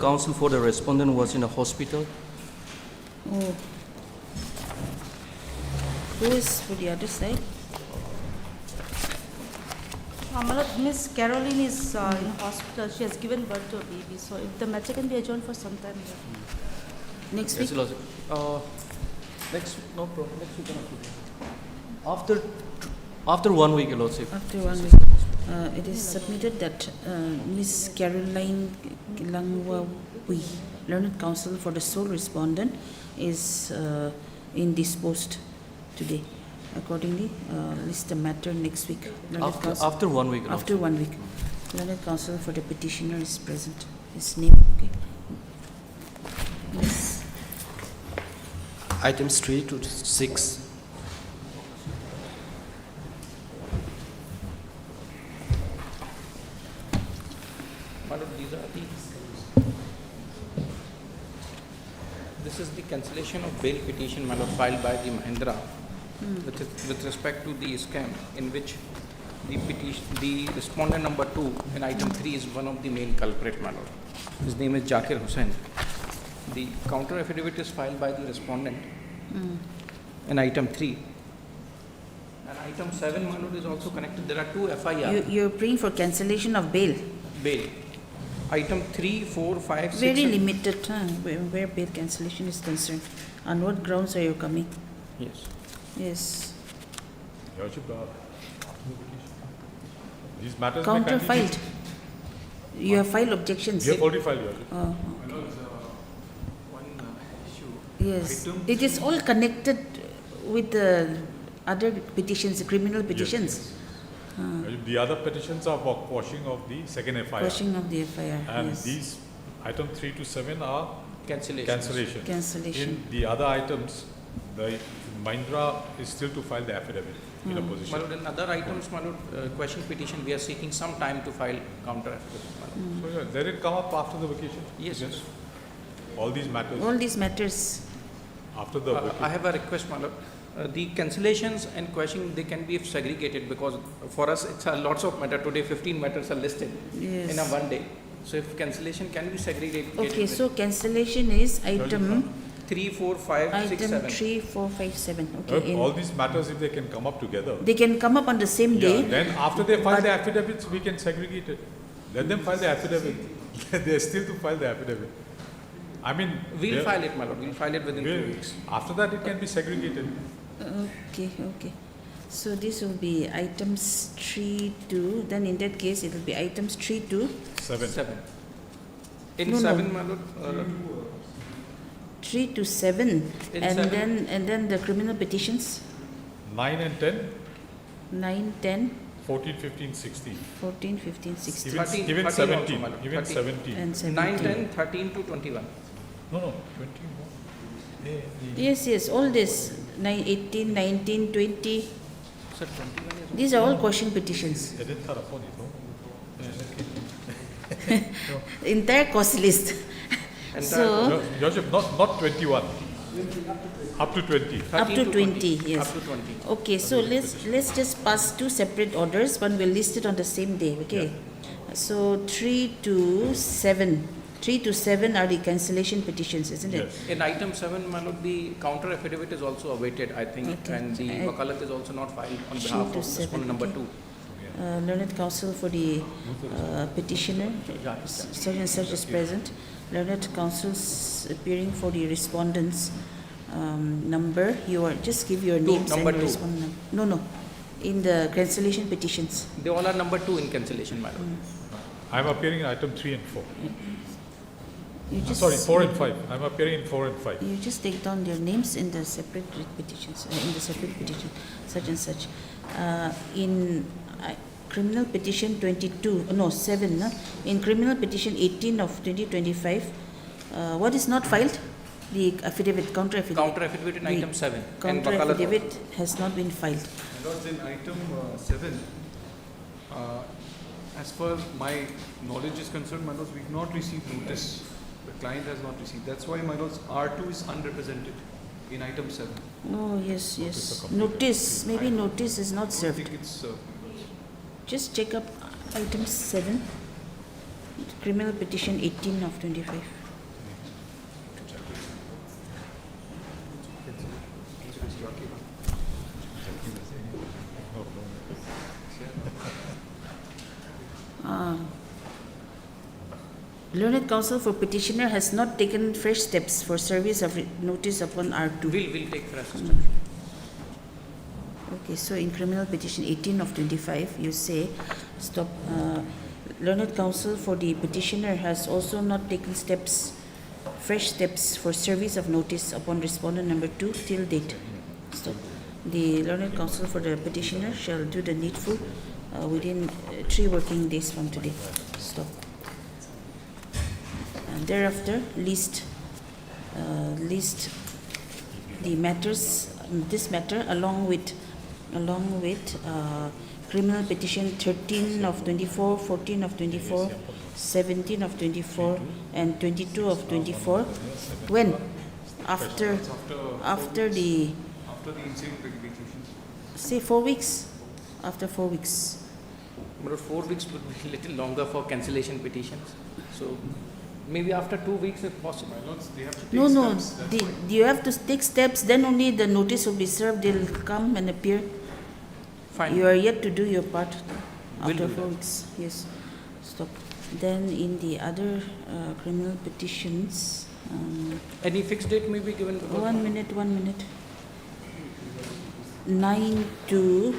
Counsel for the respondent was in a hospital. Oh. Who is for the other side? Miss Caroline is in hospital. She has given birth to a baby. So if the matter can be adjourned for some time. Next Yes, week? Your Lordship. Next, no problem. Next week after 1 week, Your Lordship. After 1 week. It is submitted that Miss Caroline Langwawi, Learned Counsel for the sole respondent, is indisposed today. Accordingly, list the matter next week. After 1 week, Your After Lordship. 1 week. Learned Counsel for the petitioner is present. His name, okay. Yes. Items 3 to 6. This is the cancellation of bail petition filed by the Mahindra with respect to the scam in which the respondent number 2 in item 3 is one of the main culprit, my lord. His name is Zakir Hussain. The counter affidavit is filed by the respondent in item 3. And item 7, my lord, is also connected. There are two FIR. You're praying for cancellation of bail. Bail. Item 3, 4, 5, 6. Very limited, where bail cancellation is concerned. On what grounds are you coming? Yes. Yes. Your Lordship, these matters may Counter continue. filed. You have filed objections. We have already filed, Your Lordship. Oh, One issue. yes. Item It is all connected with the other petitions, criminal petitions. The other petitions are for quashing of the second FIR. Quashing of the FIR. And yes. these item 3 to 7 are Cancellation. Cancellation. In the other items, the Mahindra is still to file the affidavit in a My position. lord, in other items, my lord, question petition, we are seeking some time to file counter affidavit, my lord. So let it come up after the vacation. Yes, yes. All these matters All these matters. after the I vacation. have a request, my lord. The cancellations and quashing, they can be segregated because for us, it's lots of matter. Today, 15 matters are listed in a Yes. one day. So if cancellation can be segregated. Okay, so cancellation is item 3, 4, 5, 6, item 7. 3, 4, 5, 7. Okay. All these matters, if they can come up together, They can come up on the same day. then after they file but- the affidavits, we can segregate it. Let them file the affidavit. They are still to file the affidavit. I mean, We'll they- file it, my lord. We'll file it within 2 we'll- weeks. After that, it can be segregated. Okay, okay. So this will be items 3 to, then in that case it will be items 3 to 7. 7. In No, no. 7, my lord, 3 to 7, In and 7. then the criminal petitions 9 and 10, 9, 10, 14, 15, 16. 14, 15, 16, Even, 13 even 13 also, 17. my lord, Even 13. 17. and 17. 9, 10, 13 to 21. No, 21. Yes, yes, all this 9, 18, 19, 20. Sir, 21 is These are all quashing petitions. Entire cost list. Entire So Your Lordship, not 21. Up to 20. up 13 to 20, yes. Up to 20. Okay, so let's just pass two separate orders. One will list it on the same day. Okay. So 3 to 7. 3 to 7 are the cancellation petitions, isn't it? Yes. In item 7, my lord, the counter affidavit is also awaited, I think, Okay. and the wakalat is also not filed on 3 behalf to of 7, respondent number okay. 2. Learned counsel for the petitioner, such and such is present. Learned counsels appearing for the respondents number. You are just give your names number and your 2. respondent number. No. In the cancellation petitions. They all are number 2 in cancellation, my lord. I'm appearing in item 3 and 4. You just Sorry, 4 and 5. I'm appearing in 4 and 5. You just take down their names in the separate petitions, in the separate petition, such and such. In criminal petition 7, no? In criminal petition 18 of 2025, what is not filed? The affidavit, counter affidavit. Counter affidavit in The item 7. and Counter wakalat affidavit has not been filed. Lords, in item 7, as far as my knowledge is concerned, my lords, we've not received notice. The client has not received. That's why, my lords, R2 is unrepresented in item 7. Oh, yes, Notice yes. to complete Notice, maybe notice is not I served. think it's Just check up item 7. Criminal petition 18 of 25. Learned counsel for petitioner has not taken fresh steps for service of notice upon R2. We'll take fresh steps. Okay, so in criminal petition 18 of 25, you say, stop, learned counsel for the petitioner has also not taken steps, fresh steps for service of notice upon respondent number 2 till date. Stop. The learned counsel for the petitioner shall do the needful within 3 working days from today. Stop. And thereafter, list the matters, this matter along with criminal petition 13 of 24, 14 of 24, 17 of 24, and 22 of 24. When? After the insane regulations. say 4 weeks. After 4 weeks. But 4 weeks would be a little longer for cancellation petitions. So maybe after 2 weeks if possible. My lords, they have to take No, steps. That's why. you have to take steps, then only the notice will be served, they'll come and appear. Fine. You are yet to do your part Will after do 4 that. weeks. Yes. Stop. Then in the other criminal petitions, Any fixed date may be given? 1 minute. 9 to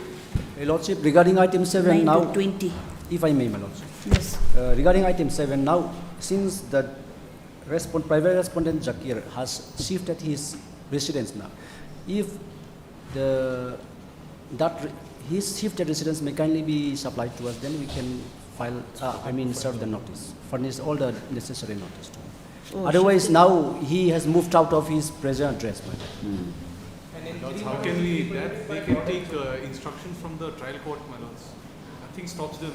Your Lordship, regarding item 7 9 now, to 20. if I may, my Lordship. Yes. Regarding item 7 now, since the private respondent Zakir has shifted his residence now, if his shifted residence may kindly be supplied to us, then we can file, serve the notice, furnish all the necessary notice to him. Oh, Otherwise, shifted. now he has moved out of his present address, my Lord. Lords, how can we, that they can take instruction from the trial court, my lords. Nothing stops them.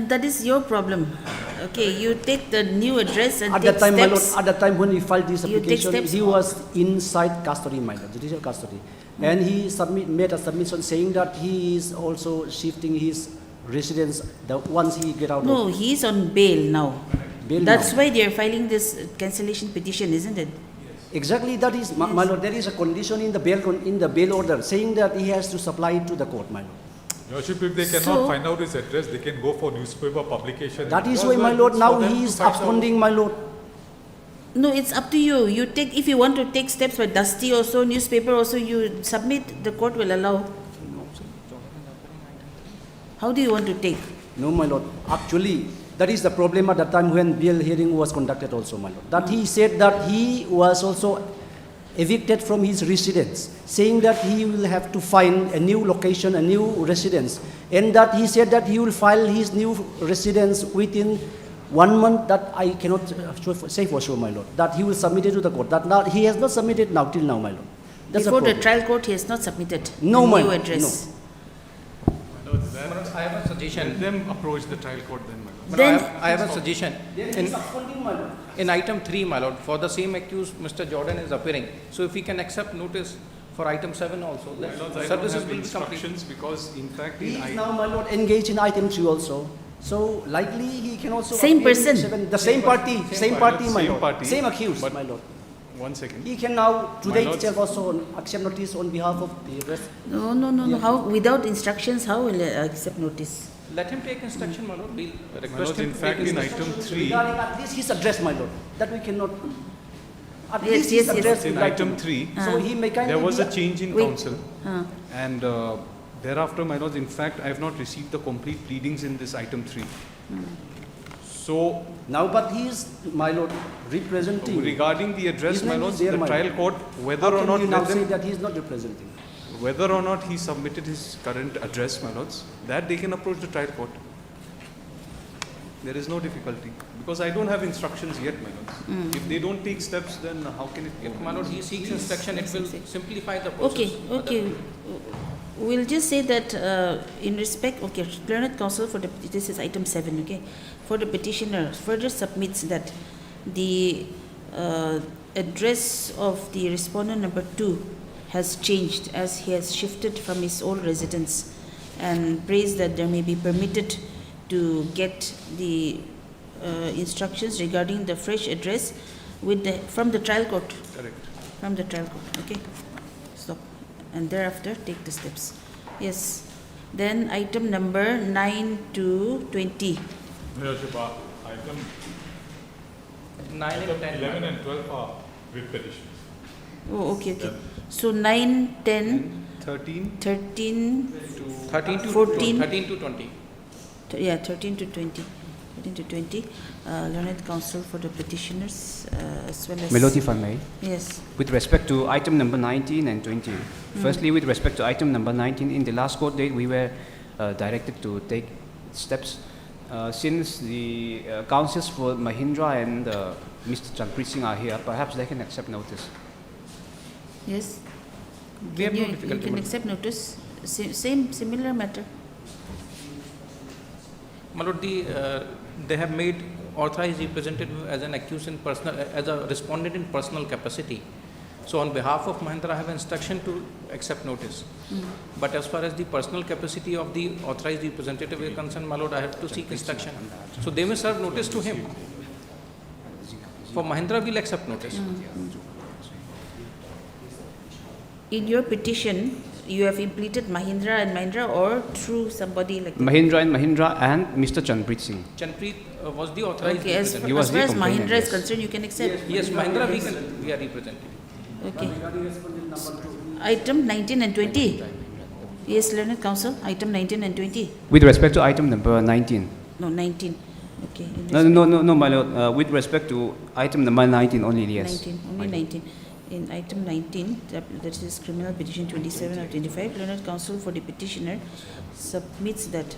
That is your problem. Okay, you take the new address and At take that time, my Lord, steps. at that time when we filed this You take application, steps. he was inside custody, my Lord, judicial custody. And he made a submission saying that he is also shifting his residence once he get out No, of he is on bail now. bail. That's now. why they are filing this cancellation petition, isn't it? Exactly, that is, my Lord, there is a condition in the bail order saying that he has to supply it to the court, my Lord. Your Worship, if they cannot So- find out his address, they can go for newspaper publication. That is That's why, my why Lord, it's now for them he to is find out. absconding, my Lord. No, it's up to you. You take, if you want to take steps for Dusty also, newspaper also, you submit, the court will allow. How do you want to take? No, my Lord, actually, that is the problem at the time when bail hearing was conducted also, my Lord. That he said that he was also evicted from his residence, saying that he will have to find a new location, a new residence, and that he said that he will file his new residence within 1 month. That I cannot say for sure, my Lord, that he will submit it to the court. That now, he has not submitted now, till now, my Lord. That's Before the problem. trial court, he has not submitted No, the my new lord, address. My lords, that, I have a suggestion. let them approach the trial court then, my lords. But Then- I have a suggestion. Then he is absconding, my Lord. In item 3, my lord, for the same accused, Mr. Jordan is appearing. So if we can accept notice for item 7 also, My lords, I don't services have will be complete. instructions because in fact He in is I, now, my Lord, engaged in item 3 also. So likely he can also. Same appear in person. 7. The same party, same party, my Same Lord. party, Same accused, but- my Lord. one second. He can now, today lords. itself also accept notice on behalf of the rest. No. How, without instructions, how will I accept notice? Let him take instruction, my lord. We'll My request lords, him in to fact take in instruction. item 3, Regarding at least his address, my Lord, that we cannot. At Yes, least yes, his yes. address. in we'd like to item know. 3, So he may kindly. there was a be- change in Wait. counsel and thereafter, my lords, in fact, I have not received the complete pleadings in this item 3. So Now, but he is, my Lord, representing. regarding the address, His my name is lords, there, the my trial lord. court, How whether or can not you now let say them, that he is not representing? whether or not he submitted his current address, my lords, that they can approach the trial court. There is no difficulty because I don't have instructions yet, my lords. If they don't take steps, then how can it If, go? my lord, he seeks instruction, it will simplify the process. Okay. We'll just say that in respect, okay, learned counsel for the, this is item 7, okay. For the petitioner further submits that the address of the respondent number 2 has changed as he has shifted from his old residence, and prays that there may be permitted to get the instructions regarding the fresh address with the, from the trial court. Correct. From the trial court, okay. Stop. And thereafter take the steps. Yes. Then item number 9 to 20. Heirship, item 9 and 10. 11 and 12 are with petitions. Oh, okay, okay. So 9, 10, 13 13, to 13 to 14. 13 to 20. Yeah, 13 to 20. 13 to 20. Learned counsel for the petitioners as well as... Melody, if I may. Yes. With respect to item number 19 and 20. Firstly, with respect to item number 19, in the last court date, we were directed to take steps. Since the counsels for Mahindra and Mr. Chanpreet Singh are here, perhaps they can accept notice. Yes. We have no You difficulty. can Malord. accept notice. Same, similar matter. Malord, they have made authorized representative as an accused in personal, as a respondent in personal capacity. So on behalf of Mahindra, I have instruction to accept notice. But as far as the personal capacity of the authorized representative is concerned, my lord, I have to seek instruction. So they may serve notice to him. For Mahindra, we'll accept notice. In your petition, you have implemented Mahindra and Mahindra or through somebody like that? Mahindra and Mr. Chanpreet Singh. Chanpreet was the authorized Okay, as representative. He was far the as complainant, Mahindra is yes. concerned, you can accept. Yes, Mahindra, we are representing. Okay. Item 19 and 20. Yes, learned counsel, item 19 and 20. With respect to item number 19. No, 19. Okay. in No, my lord. With respect to item number 19 only, yes. 19, only 19. In item 19, that is criminal petition 27 of 25, learned counsel for the petitioner submits that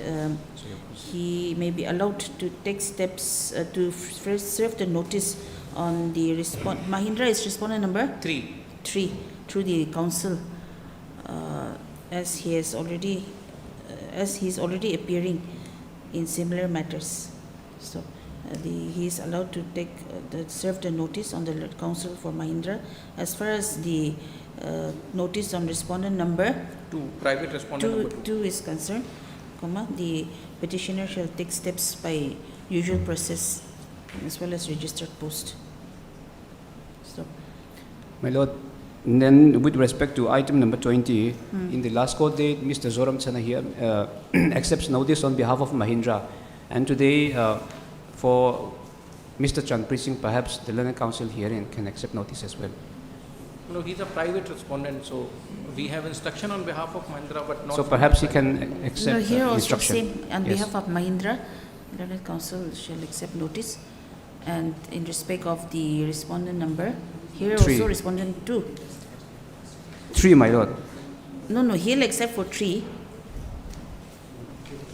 he may be allowed to take steps to serve the notice on the Mahindra is respondent number 3. 3 through the council as he is already appearing in similar matters. So he is allowed to take serve the notice on the council for Mahindra. As far as the notice on respondent number 2, private respondent number 2. 2 is concerned, the petitioner shall take steps by usual process as well as registered post. So, My lord, then with respect to item number 20, in the last court date, Mr. Zoram Chana here accepts notice on behalf of Mahindra. And today, for Mr. Chanpreet Singh, perhaps the learned counsel herein can accept notice as well. No, he's a private respondent, so we have instruction on behalf of Mahindra, but not... So from perhaps he the can accept here also instruction. same on Yes. behalf of Mahindra, learned counsel shall accept notice, and in respect of the respondent number, here 3. also respondent 2. 3, my lord. No, he'll accept for 3,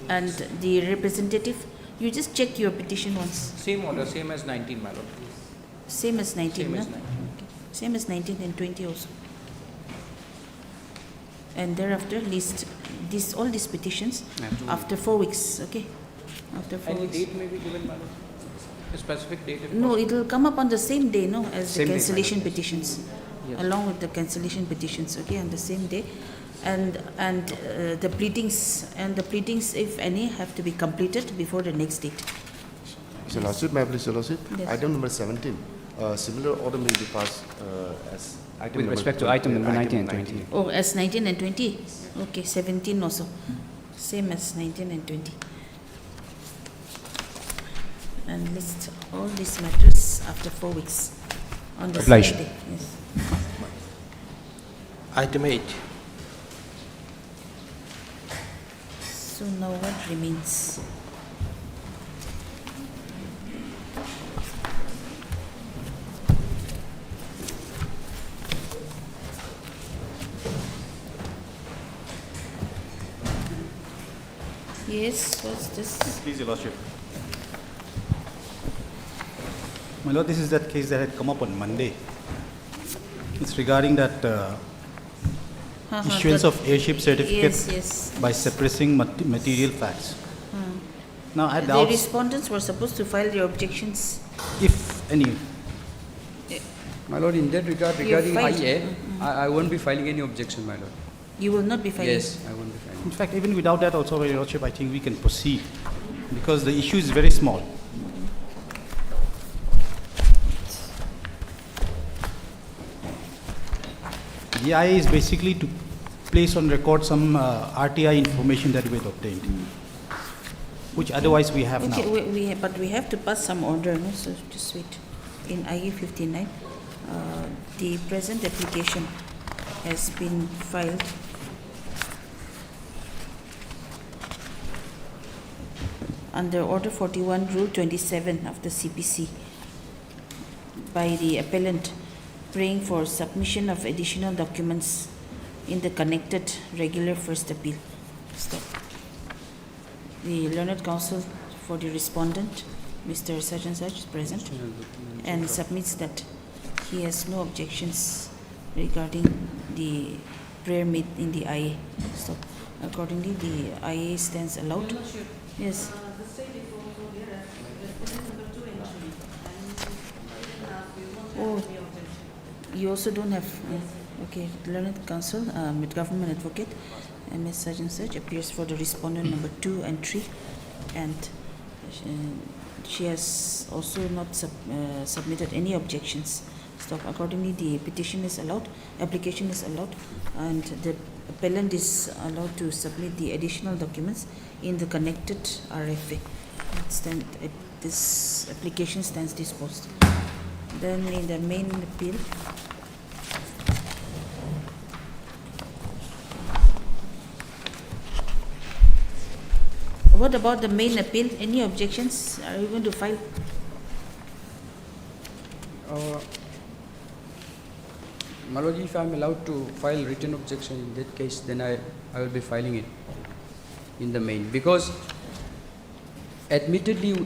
and the representative. You just check your petition once. Same order, same as 19, my lord. Same as 19, Same no? as 19. Okay. Same as 19 and 20 also. And thereafter list all these petitions after 4 weeks, okay? After 4 Any weeks. date may be given, my lord? A specific date? if No, possible? it will come up on the same day, no, as Same the day, cancellation madam. petitions, Yes. along with the cancellation petitions, okay, on the same day. And the pleadings, if any, have to be completed before the next date. Mr. Lordship, may I please, Your Lordship? Yes. Item number 17, similar order may be passed as item With number respect to 20, item number 19 and 20. Oh, as 19 and 20? Okay, 17 also. Same as 19 and 20. And list all these matters after 4 weeks on the Obliged. same day. Yes. Item 8. So now what remains? Yes, what's this? Please, Your Lordship. My Lord, this is that case that had come up on Monday. It's regarding that issuance of heirship certificate Yes. by suppressing material facts. Now, I The doubt respondents were supposed to file their objections. if any. My lord, in that regard, You regarding filed. IA, I won't be filing any objection, my lord. You will not be filing? Yes, I won't be filing. In fact, even without that also, Your Lordship, I think we can proceed because the issue is very small. The IA is basically to place on record some RTI information that we had obtained, which otherwise we have Okay, now. but we have to pass some order, no? So just wait. In IA 59, the present application has been filed under Order 41, Rule 27 of the CPC by the appellant, praying for submission of additional documents in the connected regular first appeal. Stop. The learned counsel for the respondent, Mr. Such and Such, is present and submits that he has no objections regarding the prayer made in the IA. Stop. Accordingly, the IA stands allowed. Yes. Oh, you also don't have, okay, learned counsel, government advocate, Ms. Such and Such appears for the respondent number 2 and 3, and she has also not submitted any objections. Stop. Accordingly, the petition is allowed, application is allowed, and the appellant is allowed to submit the additional documents in the connected RFA. This application stands disposed. Then in the main appeal, what about the main appeal? Any objections? Are you going to file? My lord, if I am allowed to file written objection in that case, then I will be filing it in the main, because admittedly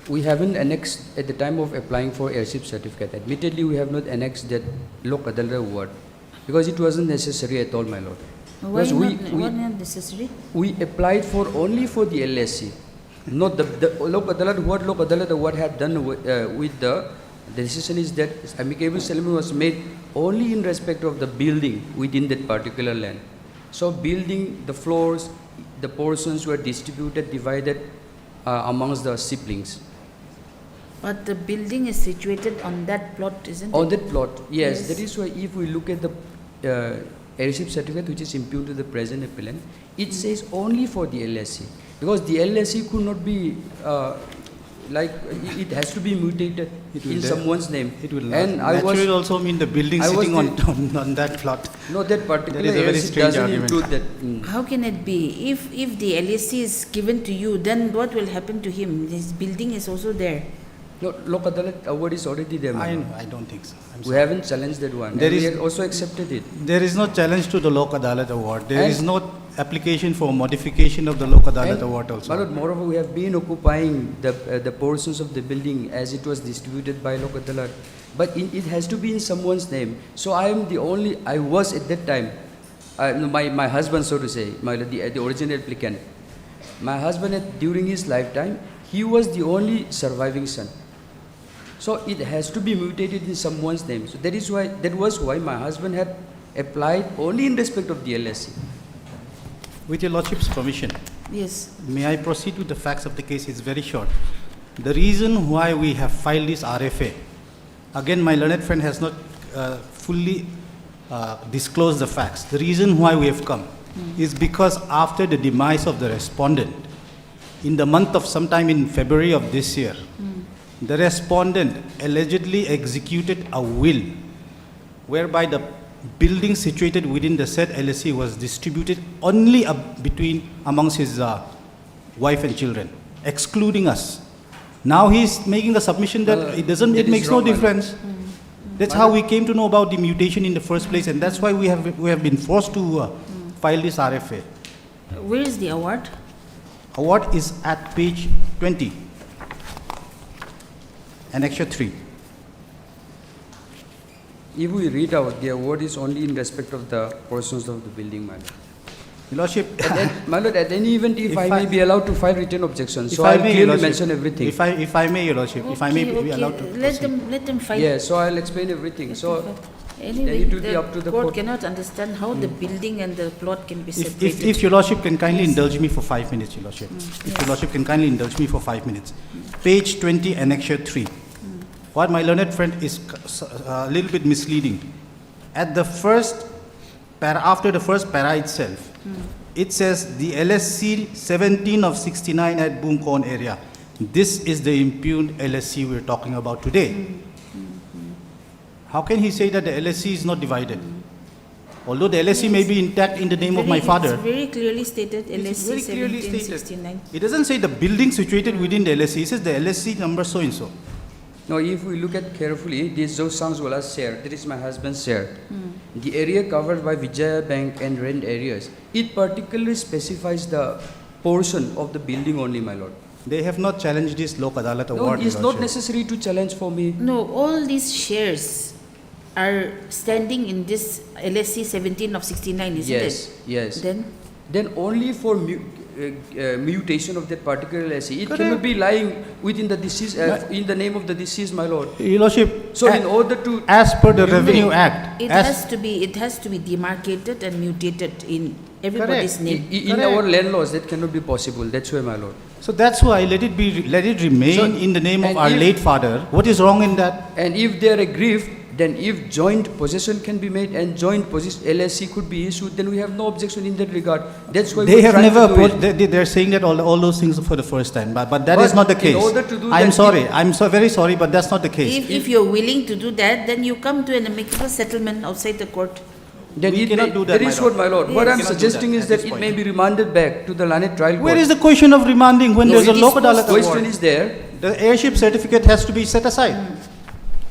we haven't annexed at the time of applying for heirship certificate. Admittedly, we have not annexed that Lok Adalat award because it wasn't necessary at all, my lord. Why Because not necessary? we applied for only for the LSC, not the Lok Adalat. What Lok Adalat award had done with the decision is that amicable settlement was made only in respect of the building within that particular land. So building, the floors, the portions were distributed, divided amongst the siblings. But the building is situated on that plot, isn't On it? that plot, yes. Yes. That is why if we look at the heirship certificate which is impugned to the present appellant, it says only for the LSC, because the LSC could not be it has to be mutated in someone's name. It will and not. Naturally also mean the building I was sitting on that plot. No, that particular That is a very heirship strange doesn't argument. include that. How can it be? If the LSC is given to you, then what will happen to him? His building is also there. No, Lok Adalat award is already there, I ma'am. know, I don't think so. I'm We sorry. haven't challenged that one. There and we is- had also accepted it. There is no challenge to the Lok Adalat award. There And- is no application for modification of the Lok Adalat And, award also. my lord, moreover, we have been occupying the portions of the building as it was distributed by Lok Adalat. But it has to be in someone's name. So I was at that time, my husband, so to say, the original applicant. My husband, during his lifetime, he was the only surviving son. So it has to be mutated in someone's name. So that was why my husband had applied only in respect of the LSC. With your Lordship's permission, Yes. may I proceed with the facts of the case? It's very short. The reason why we have filed this RFA, again, my learned friend has not fully disclosed the facts. The reason why we have come is because after the demise of the respondent, in the month of sometime in February of this year, the respondent allegedly executed a will whereby the building situated within the said LSC was distributed only amongst his wife and children, excluding us. Now he's making the submission that it that makes is no wrong, difference. That's how we came to know about the mutation in the first place, and that's why we have been forced to file this RFA. Where is the award? Award is at page 20, Annexure 3. If we read out, the award is only in respect of the portions of the building, my lord. Your Lordship, My lord, at any event, if I may be allowed to file written objections, if so I I'll may, Your clearly Lordship, mention everything. If I may, Your Lordship, if I may be allowed to proceed. Let them fight. Yeah, so I'll explain everything. So Anyway, then it will be up to the court. cannot understand how the building and the plot can be separated. If Your Lordship can kindly indulge me for 5 minutes, Your Lordship. If Your Lordship can kindly indulge me for 5 minutes. Page 20, Annexure 3. What my learned friend is a little bit misleading. at the first para, after the first para itself, it says the LSC 17 of 69 at Boomcorn area. This is the impugned LSC we're talking about today. How can he say that the LSC is not divided? Although the LSC may be intact in the name of my father. It's very clearly stated, It's LSC very clearly stated. 1769. It doesn't say the building situated within the LSC. It says the LSC number so and so. Now, if we look at carefully, this Zosangswala's share, that is my husband's share. The area covered by Vijaya Bank and rent areas, it particularly specifies the portion of the building only, my lord. They have not challenged this Lok Adalat No, award. it's Your not Lordship. necessary to challenge for me. No, all these shares are standing in this LSC 17 of 69, isn't Yes, it? yes. Then Only for mutation of that particular LSC. It Correct. cannot be lying within the deceased, in the name of the deceased, my lord. Your Lordship, So in order to, as per the Revenue No, Act, it as has to be demarcated and mutated in everybody's Correct. name. in Correct. our land laws, that cannot be possible. That's why, my lord. so that's why let it remain So- in the name of and our if- late father. What is wrong in that? And if they are aggrieved, then if joint possession can be made and joint LSC could be issued, then we have no objection in that regard. That's why They we're have trying never to do it. approached. They're saying that all those things for the first time, but that But is not the in case. order to do I'm that, sorry. I'm so very sorry, but that's not the case. If you're willing to do that, then you come to an amicable settlement outside the court. Then We it cannot may- do that, That is my what, lord. my lord. What Yes. I'm We cannot do suggesting that is at that this it point. may be remanded back to the Lanet trial court. Where is the question of remanding when No, there's a it is Lok Adalat question award? is there. The heirship certificate has to be set aside.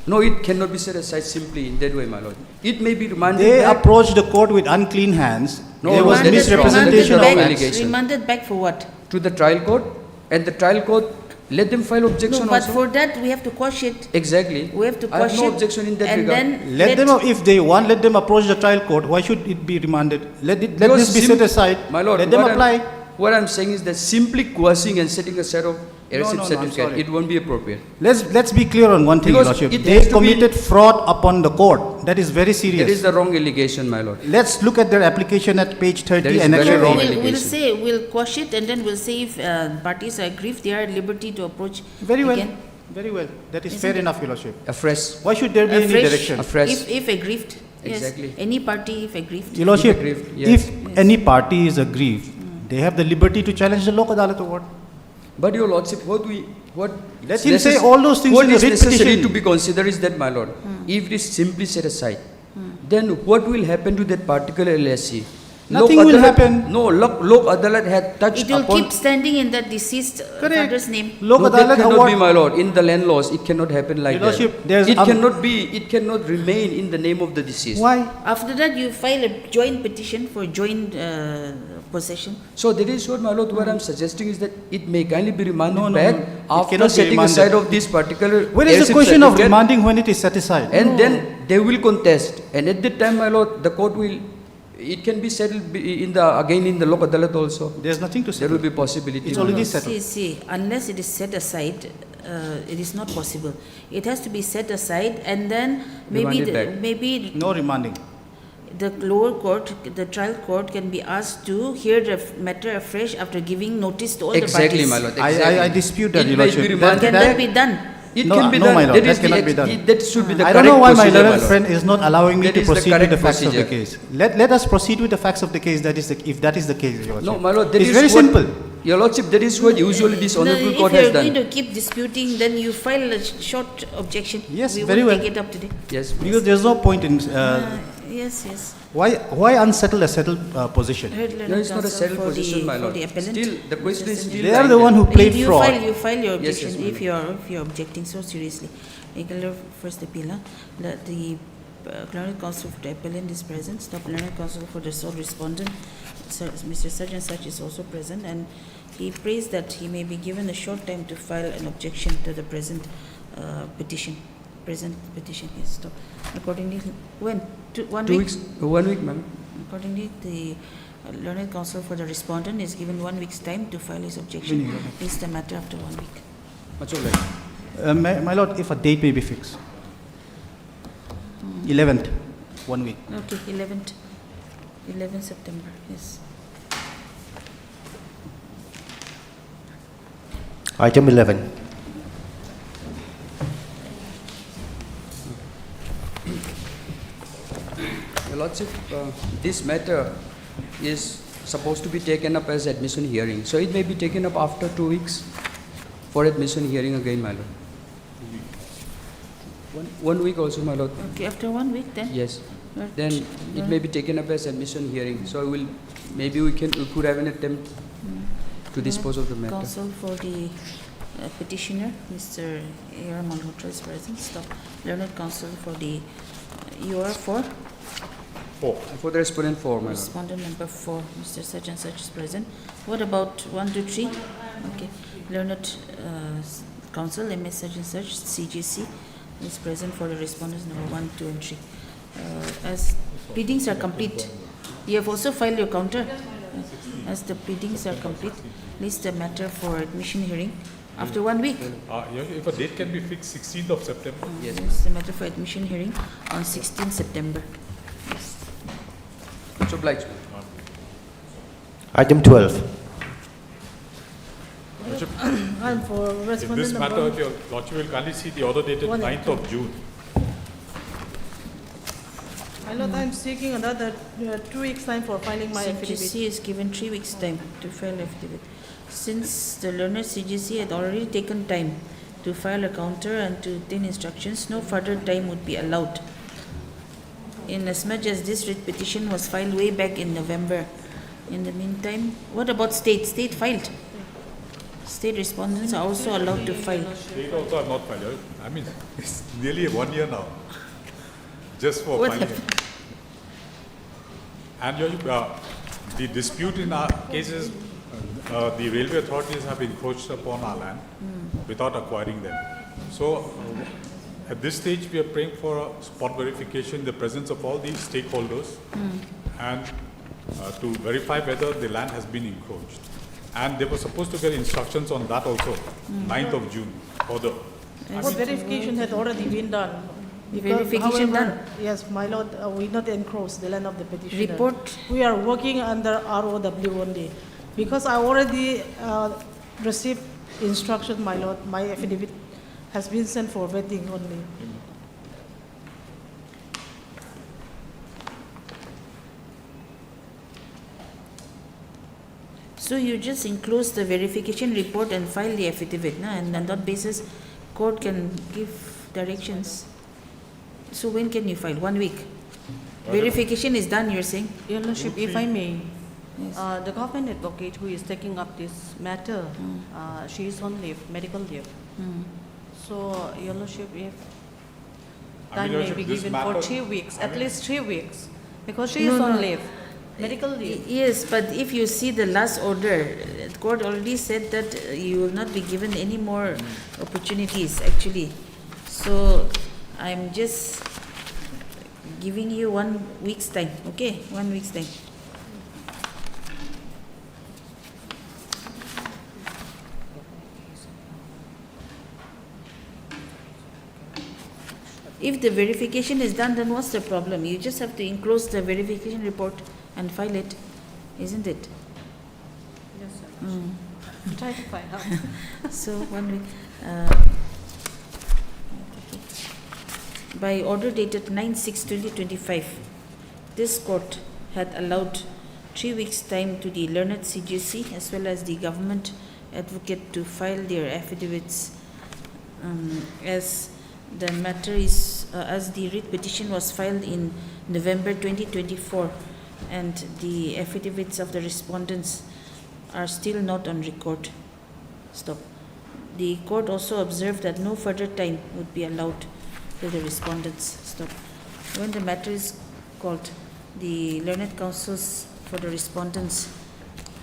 No, it cannot be set aside simply in that way, my lord. It may be remanded They back. approached the court with unclean hands. No, There no, was that is wrong. misrepresentation That is of wrong facts. allegation. Remanded back for what? To the trial court, and the trial court let them file objection No, but also. for that we have to quash it. Exactly. We have to I have quash no it. objection in that and regard. then Let them, if they want, let them approach the trial court. Why should it be remanded? Let Because this be set aside. My lord, Let them what apply. what I'm saying is that simply quashing and setting aside of heirship no, I'm certificate, sorry. it won't be appropriate. Let's be clear on one thing, Your Because Lordship. it They has to be- committed fraud upon the court. That is very That is serious. the wrong allegation, my lord. Let's look at their application at page That 30 is and very actually wrong. we'll allegation. say, we'll quash it and then we'll say if parties are aggrieved, they are at liberty to approach Very well. again. Very well. That is Isn't fair it? enough, Your Lordship. Afresh. Why should there be any Afresh. direction? Afresh. If aggrieved, yes. Exactly. Any party if aggrieved. Your Lordship, aggrieved, yes. if any party is aggrieved, they have the liberty to challenge the Lok Adalat award. But your lordship, what Let him say all those things what in the is writ necessary petition. to be considered is that, my lord, if it is simply set aside, then what will happen to that particular LSC? Nothing Lok will Adalat- happen. No, Lok Adalat had touched It will upon. keep standing in that deceased Correct. father's name. Lok No, that Adalat cannot award. be, my lord. In the land laws, it cannot happen like Your that. Lordship, there's It cannot be. It cannot remain in the name of the deceased. Why? After that, you file a joint petition for joint possession. So that is what, my lord, what I'm suggesting is that it may kindly be remanded No, no, back no. It after cannot be setting remanded. aside of this particular. Where is the heirship question of certificate, remanding when it is set aside? And then they will contest, and at that time, my lord, the court will. It can be settled in the again in the Lok Adalat also. There's nothing to There settle. will be possibility. It's already No, settled. See, unless it is set aside, it is not possible. It has to be set aside and then Remanded back. maybe No remanding. the lower court, the trial court can be asked to hear the matter afresh after giving notice to all Exactly, the my parties. lord. Exactly. I dispute that, It Your may be Lordship. remanded Can back. that be done? It No, can be no, done. my lord, That that is the cannot be ex- done. That should be the I correct don't know why my procedure, learned lord. friend is not allowing me That to is the proceed with correct the facts of the procedure. case. Let us proceed with the facts of the case. That is if that is the case, Your No, Lordship. my lord, that It's is very what- simple. Your lordship, that is what usually this No, honorable if court you has are going done. to keep disputing, then you file a short objection. Yes, We very won't well. take it up today. Yes. Because there's no point in Yes. why unsettle a settled position. Heard learned No, it's not a counsel settled for the- position, my for lord. the appellant. Still, the question is still. They are lying the one there. who played you fraud. File your Yes, objection yes, if you're objecting so seriously. Regular first appeal, the learned counsel for the appellant is present. Staff learned counsel for the sole respondent, Mr. Such and Such is also present, and he prays that he may be given a short time to file an objection to the present petition. Present petition is stopped. Accordingly, when? 1 2 week? weeks, 1 week, ma'am. Accordingly, the learned counsel for the respondent is given 1 week's time to file his objection. Please the matter after 1 week. Much obliged. My lord, if a date may be fixed. 11th, 1 week. Okay, 11th September, yes. Item 11. Lordship, this matter is supposed to be taken up as admission hearing. So it may be taken up after 2 weeks for admission hearing again, my Lord. 1 week also, my Lord. Okay, after 1 week then? Yes. But, Then it may be taken up as admission hearing. So maybe we could have an attempt to dispose of the matter. Counsel for the petitioner, Mr. A.R. Malhotra is present. Stop. Learned counsel for the, you are for? 4. For the respondent 4, my Lord. Respondent number 4, Mr. Such and Such is present. What about 1 to 3? Okay. Learned counsel, MS Such and Such, CGC is present for the respondents number 1, 2 and 3. As pleadings are complete, you have also filed your counter. As the pleadings are complete, list the matter for admission hearing after 1 week. If a date can be fixed, 16th of September. Yes. List the matter for admission hearing on 16 September. Yes. Much obliged. Item 12. I'm for In respondent this matter, number. your Lordship will kindly see the order dated 1 and 9th of June. My Lord, I'm seeking another 2 weeks time for filing my affidavit. CGC is given 3 weeks time to file affidavit. Since the learner CGC had already taken time to file a counter and to obtain instructions, no further time would be allowed. Inasmuch as this writ petition was filed way back in November. In the meantime, what about state? State filed. State respondents are also allowed to file. State also are not filed. I mean, it's nearly 1 year now. Just for What filing. happened? And the dispute in our case is the railway authorities have encroached upon our land without acquiring them. So at this stage, we are praying for a spot verification in the presence of all these stakeholders and to verify whether the land has been encroached. And they were supposed to get instructions on that also, 9th of June, further. What verification had already been done. The Because, verification however, done? Yes, my Lord, we not encroach the land of the petitioner. Report? We are working under ROW only. Because I already received instruction, my Lord, my affidavit has been sent for vetting only. So you just enclose the verification report and file the affidavit, no? And on that basis, court can give directions. So when can you file? 1 week? Verification is done, you're saying? Your Lordship, if I may, Yes. the government advocate who is taking up this matter, she is on leave, medical leave. So, Your Lordship, if time Your may Lordship, be this given matter- for 3 weeks, at least 3 weeks, because she No, is on no. leave, medical leave. Yes, but if you see the last order, the court already said that you will not be given any more opportunities, actually. So, I'm just giving you 1 week's time, okay? 1 week's time. If the verification is done, then what's the problem? You just have to enclose the verification report and file it, isn't it? Yes, sir. Try to find out. So 1 week. By order dated 9/6/2025, this court had allowed 3 weeks' time to the learned CGC as well as the government advocate to file their affidavits, as the matter is, as the writ petition was filed in November 2024 and the affidavits of the respondents are still not on record. Stop. The court also observed that no further time would be allowed to the respondents. Stop. When the matter is called, the learned counsels for the respondents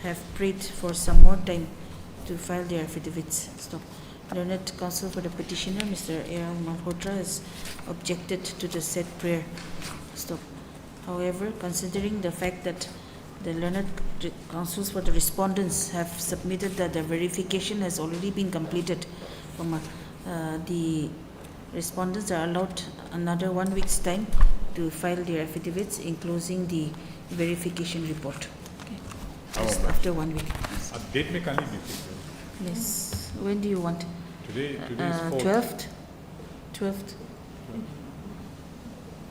have prayed for some more time to file their affidavits. Stop. Learned counsel for the petitioner, Mr. A.R. Malhotra, has objected to the said prayer. Stop. However, considering the fact that the learned counsels for the respondents have submitted that the verification has already been completed, the respondents are allowed another 1 week's time to file their affidavits, enclosing the verification report. Okay. Just after 1 week. A date may kindly be fixed. Yes. When do you want? Today is 4th. 12th? 12th.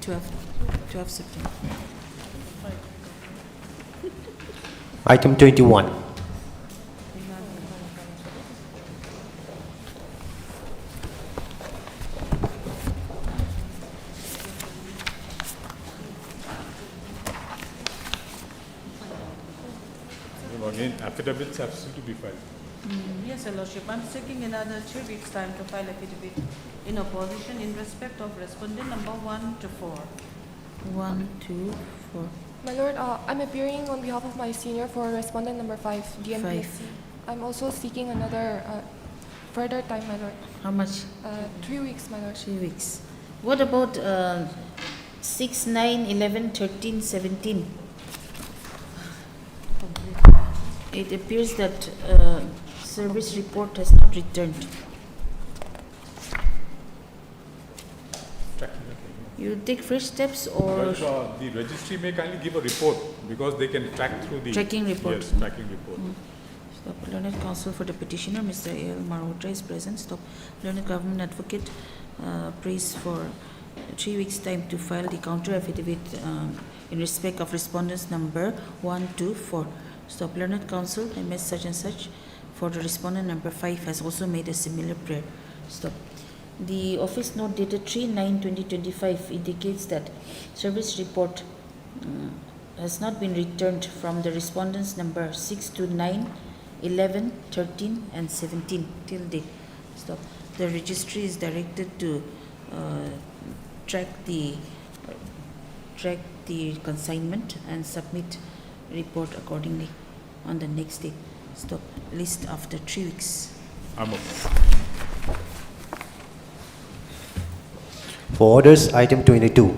12 September. Item 21. Again, affidavits have still to be filed. Yes, Your Lordship, I'm seeking another 3 weeks' time to file affidavit in opposition in respect of respondent number 1 to 4. 1, 2, 4. My Lord, I'm appearing on behalf of my senior for respondent number 5, DMPSC. I'm also seeking another further time, my Lord. How much? 3 weeks, my Lord. 3 weeks. What about 6, 9, 11, 13, 17? It appears that service report has not returned. You take fresh steps or Because, the registry may kindly give a report because they can track through the Tracking report. Yes, tracking report. Stop. Learned counsel for the petitioner, Mr. A.L. Malhotra is present. Stop. Learned government advocate prays for 3 weeks' time to file the counter affidavit in respect of respondents number 1, 2, 4. Stop. Learned counsel, MS such and such for the respondent number 5 has also made a similar prayer. Stop. The office note dated 3/9/2025 indicates that service report has not been returned from the respondents number 6 to 9, 11, 13 and 17 till date. Stop. The registry is directed to track the consignment and submit report accordingly on the next day. Stop. List after 3 weeks. For orders, item 22.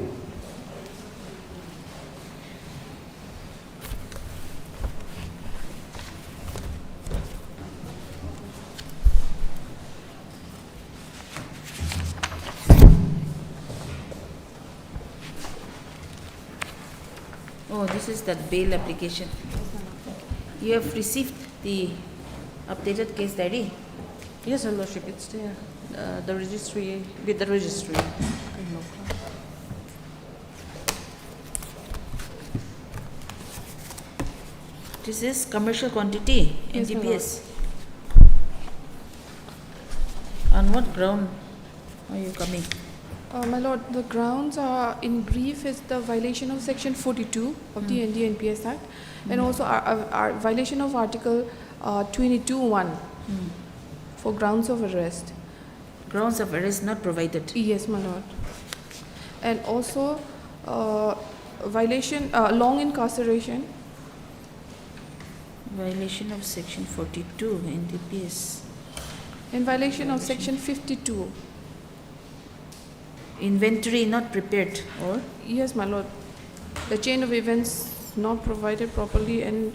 Oh, this is that bail application. You have received the updated case diary? Yes, Your Lordship, it's there. The registry, with the registry. This is commercial quantity, Yes, my NDPS. On what ground are you coming? My Lord, the grounds are, in brief, is the violation of Section 42 of the NDNPS Act, and also our violation of Article 22(1) for grounds of arrest. Grounds of arrest not provided. Yes, my Lord. And also violation, long incarceration. Violation of Section 42 NDPS. In violation of Section 52. Inventory not prepared or? Yes, my Lord. The chain of events not provided properly, and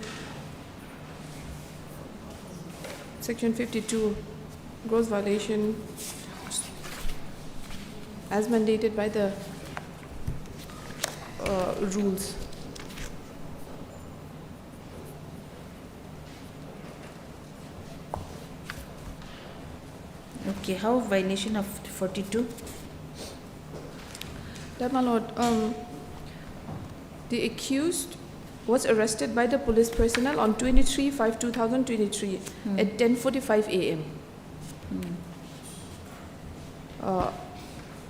Section 52, gross violation as mandated by the rules. Okay, how violation of 42? That, my Lord, the accused was arrested by the police personnel on 23/5/2023 at 10:45 a.m.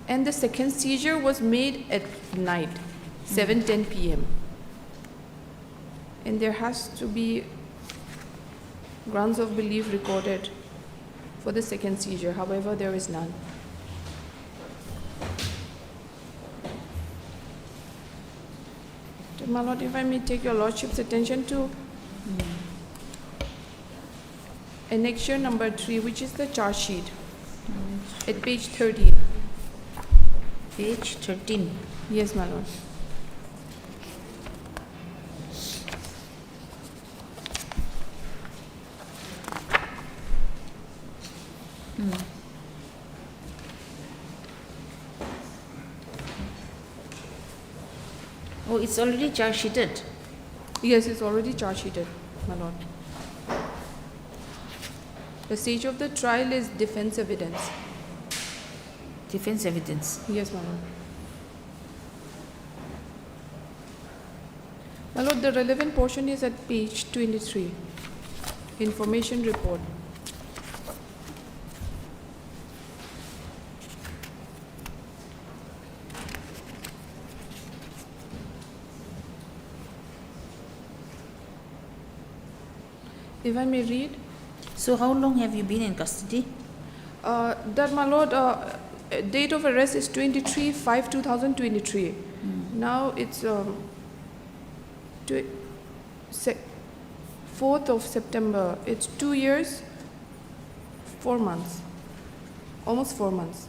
And the second seizure was made at night, 7:10 p.m. And there has to be grounds of belief recorded for the second seizure. However, there is none. My Lord, if I may take your Lordship's attention to annexure number 3, which is the charge sheet at page 13. Page 13. Yes, my Lord. Oh, it's already charge sheeted. Yes, it's already charge sheeted, my Lord. The stage of the trial is defense evidence. Defense evidence. Yes, my Lord. My lord, the relevant portion is at page 23, information report. If I may read, So how long have you been in custody? that my lord, date of arrest is 23/5/2023. Now it's 4th of September. It's 2 years, 4 months, almost 4 months.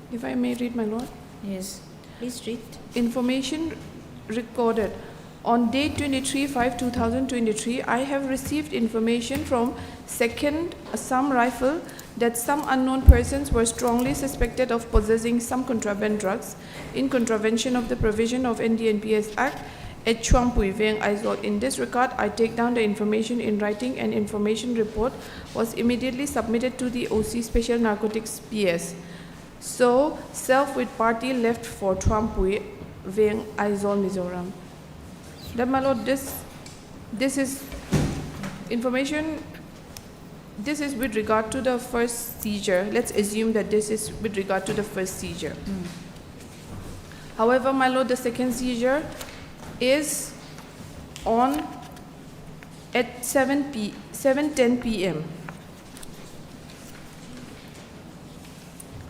If I may read, my lord. Yes, please read. Information recorded. On date 23/5/2023, I have received information from 2nd Assam Rifle that some unknown persons were strongly suspected of possessing some contraband drugs in contravention of the provision of NDNPS Act at Chuampui, Veng Aizol. In this regard, I take down the information in writing, and information report was immediately submitted to the OC Special Narcotics PS. So, self with party left for Chuampui, Veng Aizol, Mizoram. That, my lord, this is information, this is with regard to the first seizure. Let's assume that this is with regard to the first seizure. However, my lord, the second seizure is on at 7:10 p.m.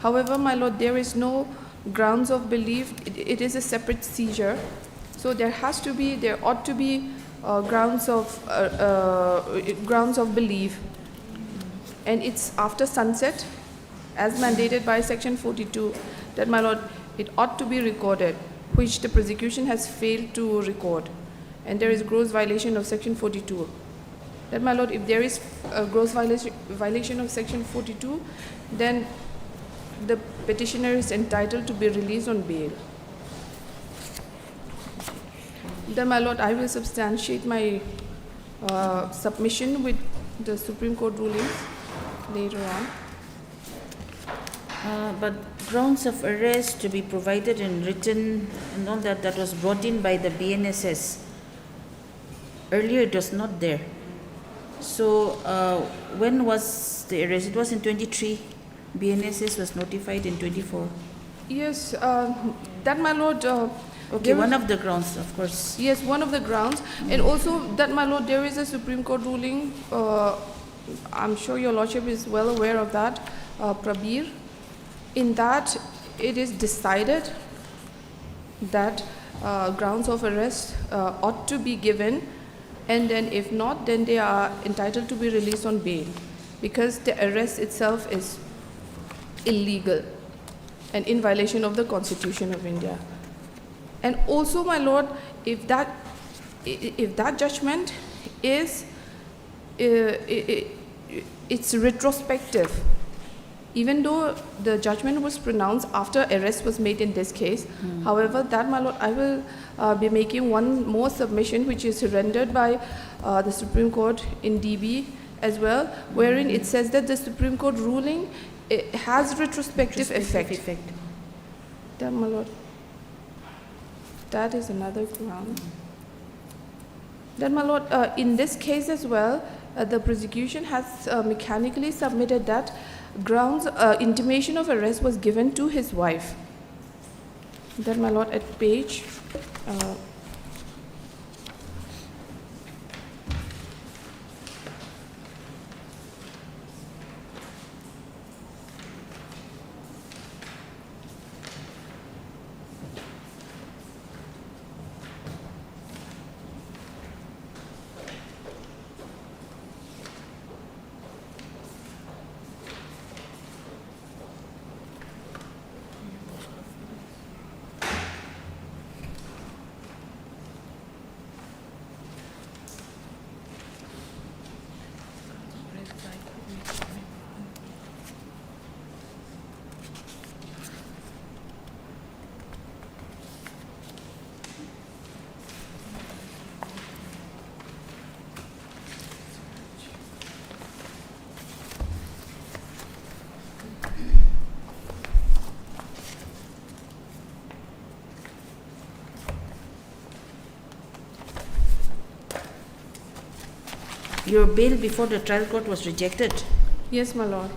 However, my lord, there is no grounds of belief. It is a separate seizure. So there ought to be grounds of belief, and it's after sunset, as mandated by Section 42. That, my lord, it ought to be recorded, which the prosecution has failed to record, and there is gross violation of Section 42. That, my lord, if there is a gross violation of Section 42, then the petitioner is entitled to be released on bail. Then, my lord, I will substantiate my submission with the Supreme Court rulings later on. But grounds of arrest to be provided in written and all that was brought in by the BNSS. Earlier it was not there. So when was the arrest? It was in 23. BNSS was notified in 24. Yes, that, my lord. Okay, one of the grounds, of course. Yes, one of the grounds. And also that, my lord, there is a Supreme Court ruling, I'm sure your lordship is well aware of that, Prabir. In that, it is decided that grounds of arrest ought to be given, and then if not, then they are entitled to be released on bail, because the arrest itself is illegal and in violation of the Constitution of India. And also, my lord, if that judgment is it's retrospective, even though the judgment was pronounced after arrest was made in this case. However, that, my lord, I will be making one more submission, which is rendered by the Supreme Court in DB as well, wherein it says that the Supreme Court ruling has retrospective effect. That, my lord, that is another ground. Then, my lord, in this case as well, the prosecution has mechanically submitted that grounds intimation of arrest was given to his wife. Then, my lord, at page Your bail before the trial court was rejected. Yes, my lord.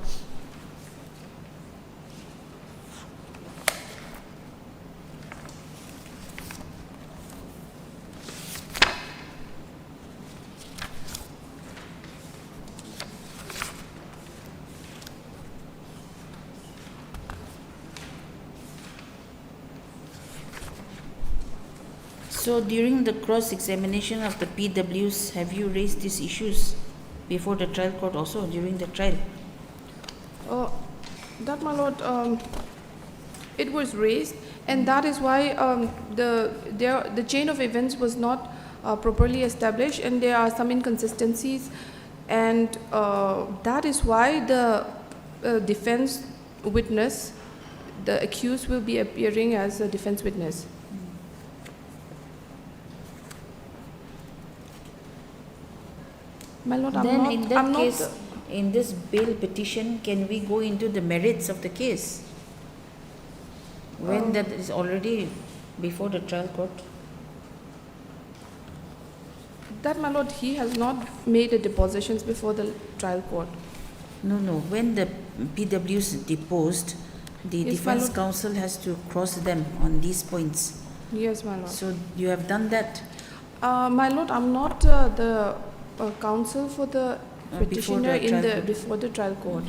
So during the cross-examination of the PWs, have you raised these issues before the trial court also during the trial? That, my lord, it was raised, and that is why the chain of events was not properly established, and there are some inconsistencies, and that is why the defense witness, the accused, will be appearing as a defense witness. My lord, Then in that I'm case, not, in this bail petition, can we go into the merits of the case? When that is already before the trial court? that, my lord, he has not made the depositions before the trial court. No, when the PWs deposed, the Yes, my defense lord. counsel has to cross them on these points. Yes, my lord. So you have done that My lord, I'm not the counsel for the before petitioner the trial court. before the trial court.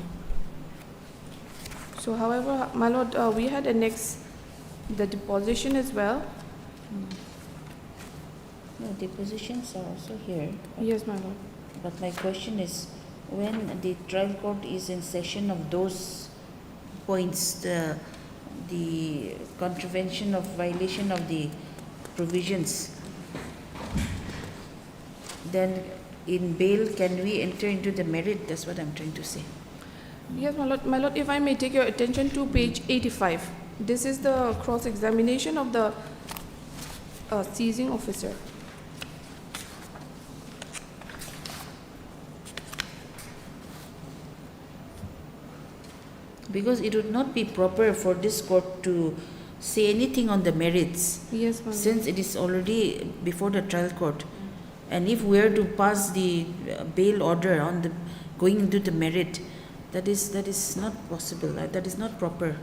So, however, my lord, we had annexed the deposition as well. No, depositions are also here. Yes, my lord. But my question is, when the trial court is in session of those points, the contravention of violation of the provisions, then in bail can we enter into the merit? That's what I'm trying to say. Yes, my lord. My lord, if I may take your attention to page 85. This is the cross-examination of the seizing officer. Because it would not be proper for this court to say anything on the merits, Yes, my lord. since it is already before the trial court. And if we are to pass the bail order on the going into the merit, that is not possible. That is not proper.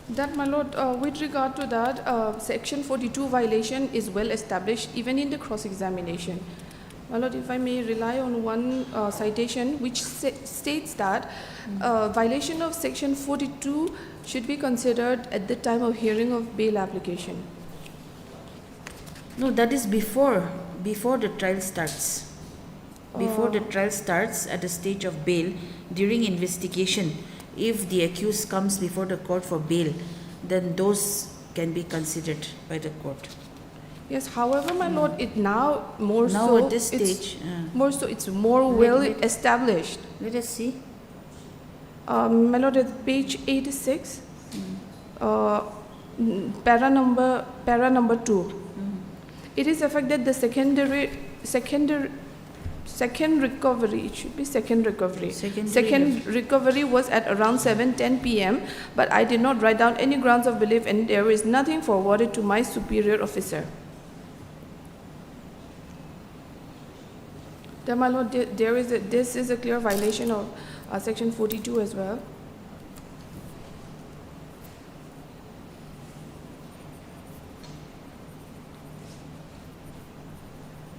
That, my lord, with regard to that, section 42 violation is well established even in the cross-examination. My lord, if I may rely on one citation which states that violation of section 42 should be considered at the time of hearing of bail application. No, that is before the trial starts. Before the trial starts, at the stage of bail, during investigation, if the accused comes before the court for bail, then those can be considered by the court. Yes, however, my lord, it now more Now so at this it's stage, it's more Wait, well wait. established. let us see. My lord, at page 86, para number 2. It is affected the second recovery. It should be second recovery. Second recovery was at around 7:10 p.m. But I did not write down any grounds of belief, and there is nothing forwarded to my superior officer. Then, my lord, this is a clear violation of section 42 as well.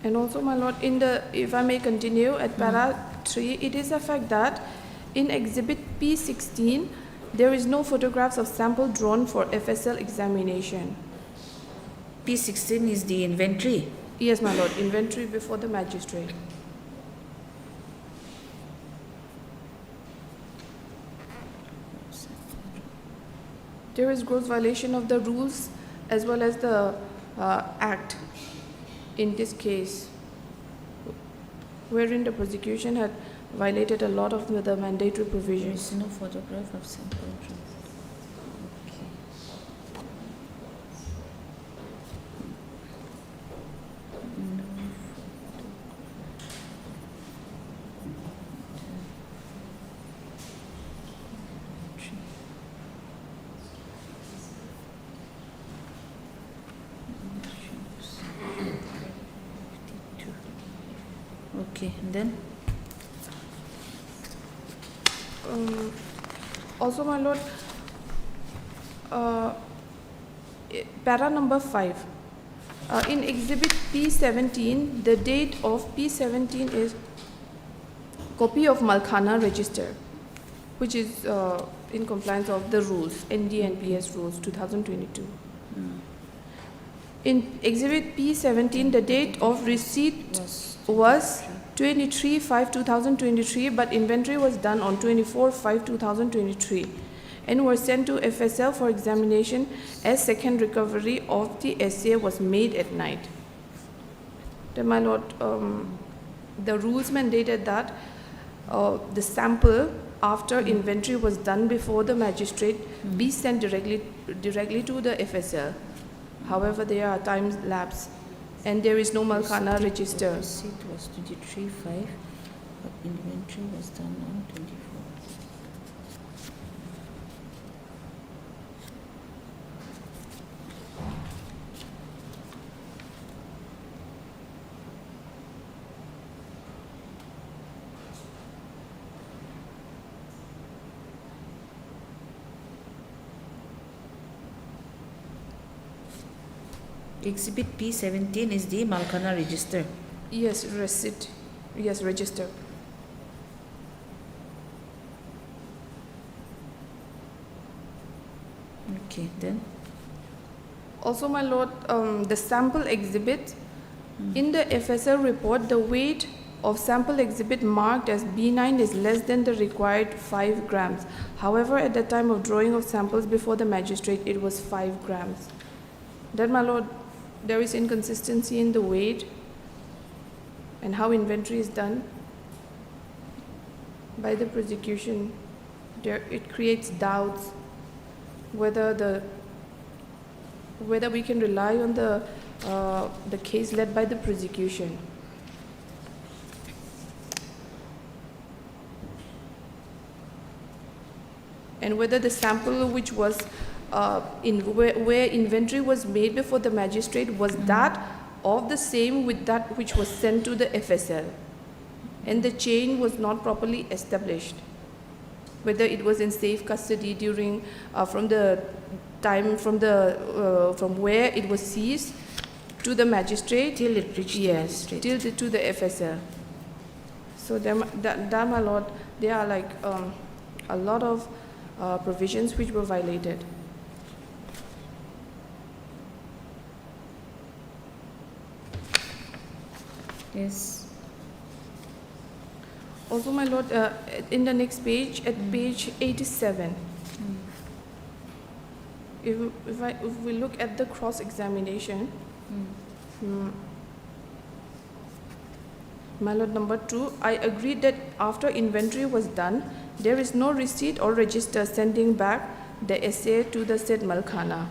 And also, my lord, if I may continue, at para 3, it is a fact that in exhibit P16, there is no photographs of sample drawn for FSL examination. P16 is the inventory. Yes, my lord, inventory before the magistrate. There is gross violation of the rules as well as the act in this case, wherein the prosecution had violated a lot of the mandatory There provisions. is no photograph of sample drawn. Okay. No Okay, and then Also, my lord, para number 5. In exhibit P17, the date of P17 is copy of Malkhana register, which is in compliance of the rules, NDNPS rules 2022. In exhibit P17, the date of receipt was 23/5/2023, but inventory was done on 24/5/2023 and were sent to FSL for examination as second recovery of the SA was made at night. Then, my lord, the rules mandated that the sample after inventory was done before the magistrate be sent directly to the FSL. However, there are time lapse and there is no Malkhana register. Receipt was 23/5, but inventory was done on 24. Exhibit P17 is the Malkhana register. Yes, receipt. Yes, register. Okay, then. Also, my lord, the sample exhibit, in the FSL report, the weight of sample exhibit marked as B9 is less than the required 5 grams. However, at the time of drawing of samples before the magistrate, it was 5 grams. Then, my lord, there is inconsistency in the weight and how inventory is done by the prosecution. It creates doubts whether we can rely on the case led by the prosecution. And whether the sample which was where inventory was made before the magistrate was that of the same with that which was sent to the FSL, and the chain was not properly established. Whether it was in safe custody during from the time from where it was seized to the magistrate Till it reached the magistrate. till to the FSL. So that, my lord, there are like a lot of provisions which were violated. Yes. Also, my lord, in the next page, at page 87, if we look at the cross-examination, my lord, number 2, I agreed that after inventory was done, there is no receipt or register sending back the SA to the said Malkhana.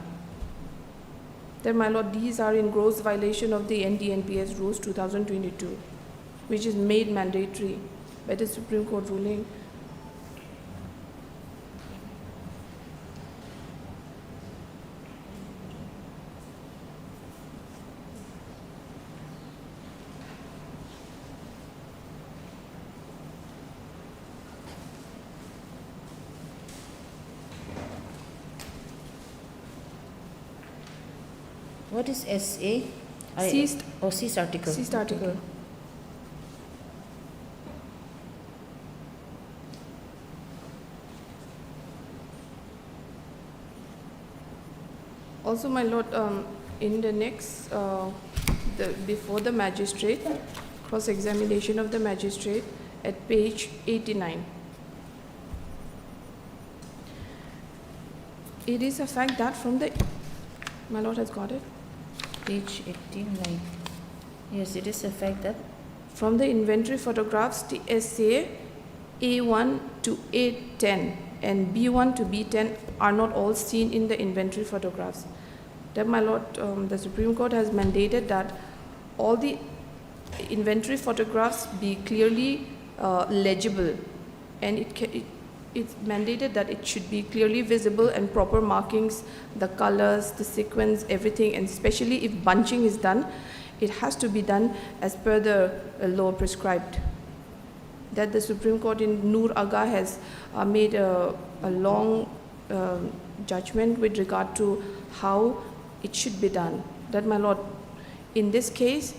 Then, my lord, these are in gross violation of the NDNPS rules 2022, which is made mandatory by the Supreme Court ruling. What is SA? Seized. Seized article. Seized article. Okay. Also, my lord, in the next, before the magistrate, cross-examination of the magistrate at page 89. It is a fact that from the, my lord has got it. Page 89. Yes, it is a fact that from the inventory photographs, the SA A1 to A10 and B1 to B10 are not all seen in the inventory photographs. That, my lord, the Supreme Court has mandated that all the inventory photographs be clearly legible, and it's mandated that it should be clearly visible and proper markings, the colors, the sequence, everything, and especially if bunching is done, it has to be done as per the law prescribed. that the Supreme Court in Noor Aga has made a long judgment with regard to how it should be done. That, my lord, in this case,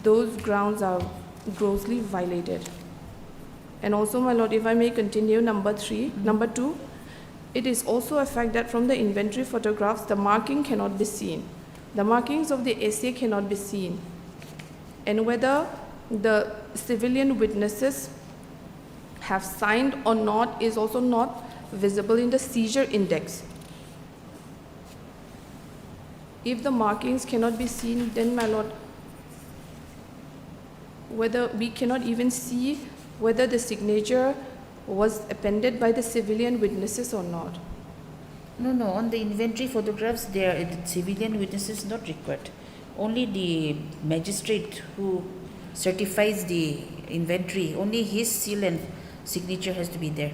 those grounds are grossly violated. And also, my lord, if I may continue, number 2, it is also a fact that from the inventory photographs, the marking cannot be seen. The markings of the essay cannot be seen. And whether the civilian witnesses have signed or not is also not visible in the seizure index. If the markings cannot be seen, then, my lord, whether we cannot even see whether the signature was appended by the civilian witnesses or not. No, on the inventory photographs, the civilian witnesses not required. Only the magistrate who certifies the inventory, only his seal and signature has to be there.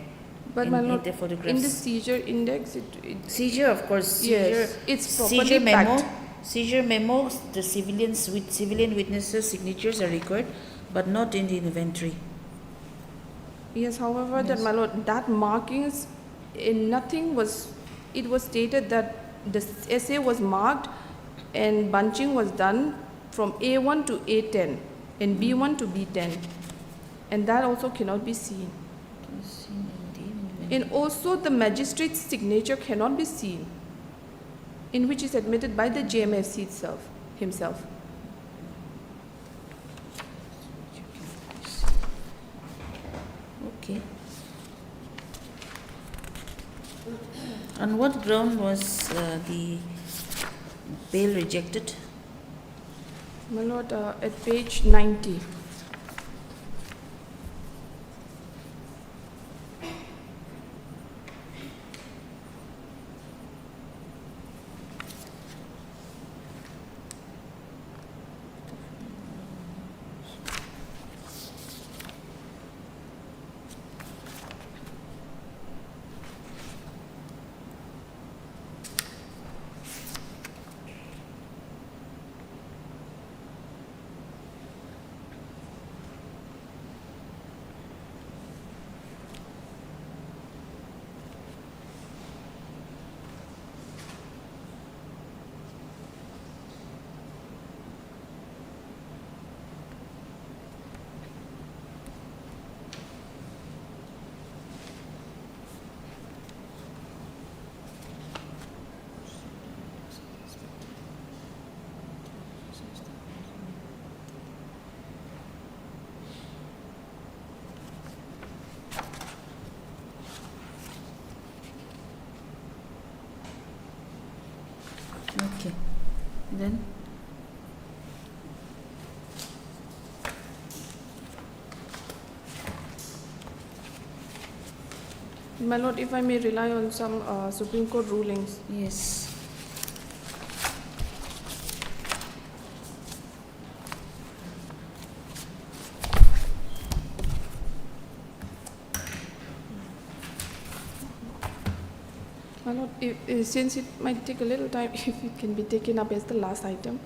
But, in, my in lord, the photographs. in the seizure index, Seizure, of course. yes, it's properly seizure memo. packed. Seizure memo. The civilian witnesses' signatures are required, but not in the inventory. Yes, however, that, my lord, that markings in nothing was, it was stated that the essay was marked and bunching was done from A1 to A10 and B1 to B10. And that also cannot be seen. And also the magistrate's signature cannot be seen, in which is admitted by the JMFC himself. Okay. On what ground was the bail rejected? My lord, at page 90. Okay. Then? My lord, if I may rely on some Supreme Court rulings. Yes. My lord, since it might take a little time, if it can be taken up as the last item.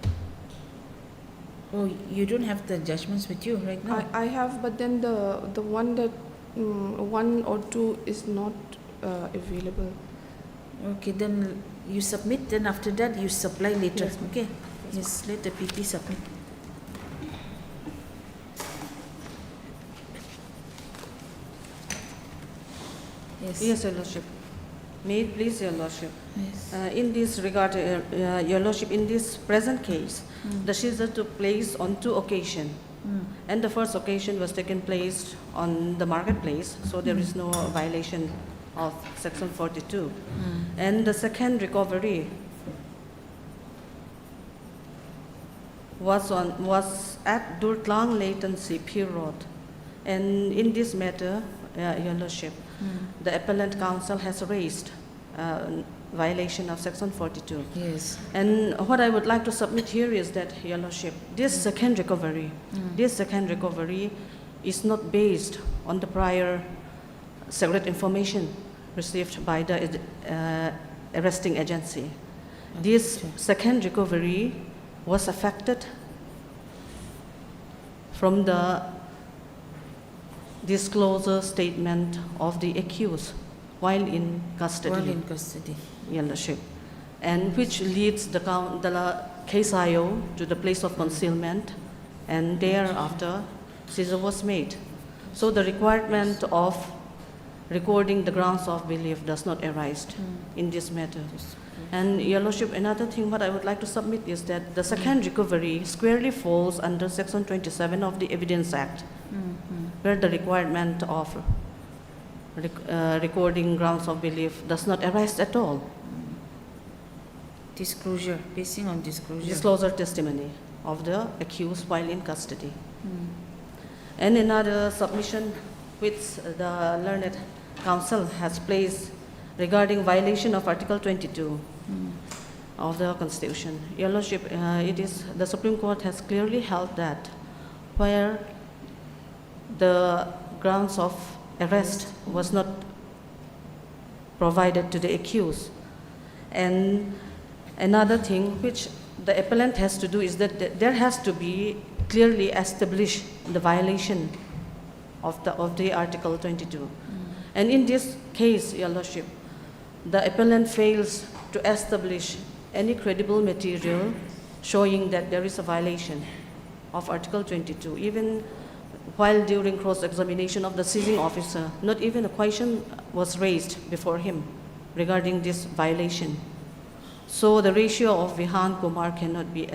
Oh, you don't have the judgments with you right now? I have, but then the one that 1 or 2 is not available. Okay, then you submit, then after that you supply later. Yes, Okay? Yes, let the PP submit. Yes. Yes, Your Lordship. May it please Your Lordship. Yes. In this regard, Your Lordship, in this present case, the seizure took place on 2 occasions. And the first occasion was taken place on the marketplace, so there is no violation of Section 42. And the second recovery was at Durtlang latency period. And in this matter, Your Lordship, the appellant counsel has raised violation of Section 42. Yes. And what I would like to submit here is that, Your Lordship, this second recovery is not based on the prior secret information received by the arresting agency. This second recovery was affected from the disclosure statement of the accused while in custody. While in custody. Your Lordship, and which leads the case IO to the place of concealment, and thereafter seizure was made. So the requirement of recording the grounds of belief does not arise in this matter. And Your Lordship, another thing what I would like to submit is that the second recovery squarely falls under Section 27 of the Evidence Act, where the requirement of recording grounds of belief does not arise at all. Disclosure, basing on disclosure. Disclosure testimony of the accused while in custody. And another submission which the learned counsel has placed regarding violation of Article 22 of the Constitution. Your Lordship, the Supreme Court has clearly held that where the grounds of arrest was not provided to the accused. And another thing which the appellant has to do is that there has to be clearly established the violation of the Article 22. And in this case, Your Lordship, the appellant fails to establish any credible material showing that there is a violation of Article 22. Even while during cross-examination of the seizing officer, not even a question was raised before him regarding this violation. So the ratio of Vihan Kumar cannot be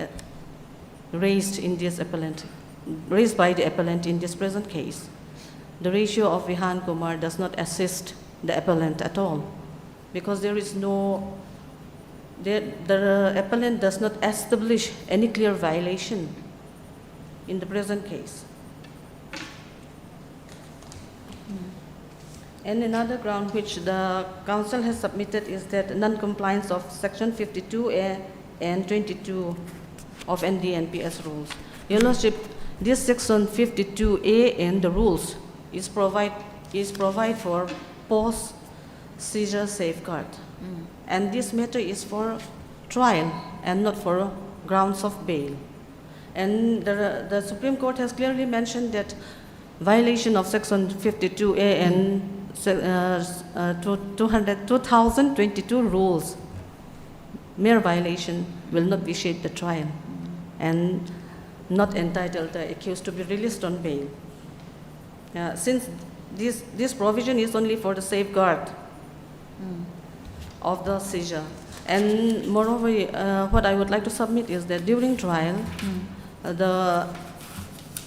raised by the appellant in this present case. The ratio of Vihan Kumar does not assist the appellant at all, because the appellant does not establish any clear violation in the present case. And another ground which the counsel has submitted is that non-compliance of Section 52A and 22 of NDNPS rules. Your Lordship, this Section 52A and the rules is provide for post-seizure safeguard. And this matter is for trial and not for grounds of bail. And the Supreme Court has clearly mentioned that violation of Section 52A and 2022 rules, mere violation will not vitiate the trial and not entitle the accused to be released on bail. Since this provision is only for the safeguard of the seizure. And moreover, what I would like to submit is that during trial, the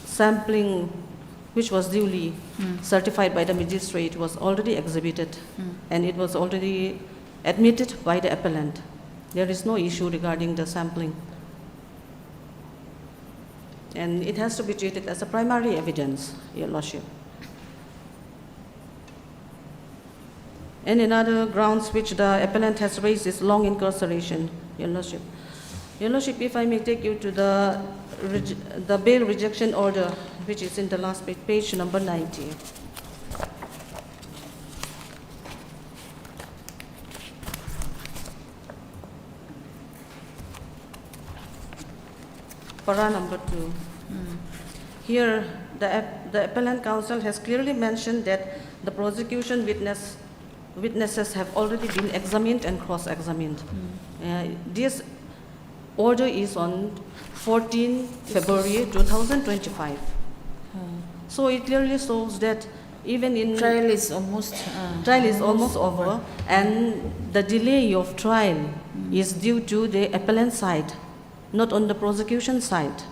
sampling which was duly certified by the magistrate was already exhibited and it was already admitted by the appellant. There is no issue regarding the sampling. And it has to be treated as a primary evidence, Your Lordship. And another grounds which the appellant has raised is long incarceration, Your Lordship. Your Lordship, if I may take you to the bail rejection order, which is in the last page, page number 90. Para number 2. Here, the appellant counsel has clearly mentioned that the prosecution witnesses have already been examined and cross-examined. This order is on 14 February 2025. So it clearly shows that even in trial is almost over, and the delay of trial is due to the appellant side, not on the prosecution side,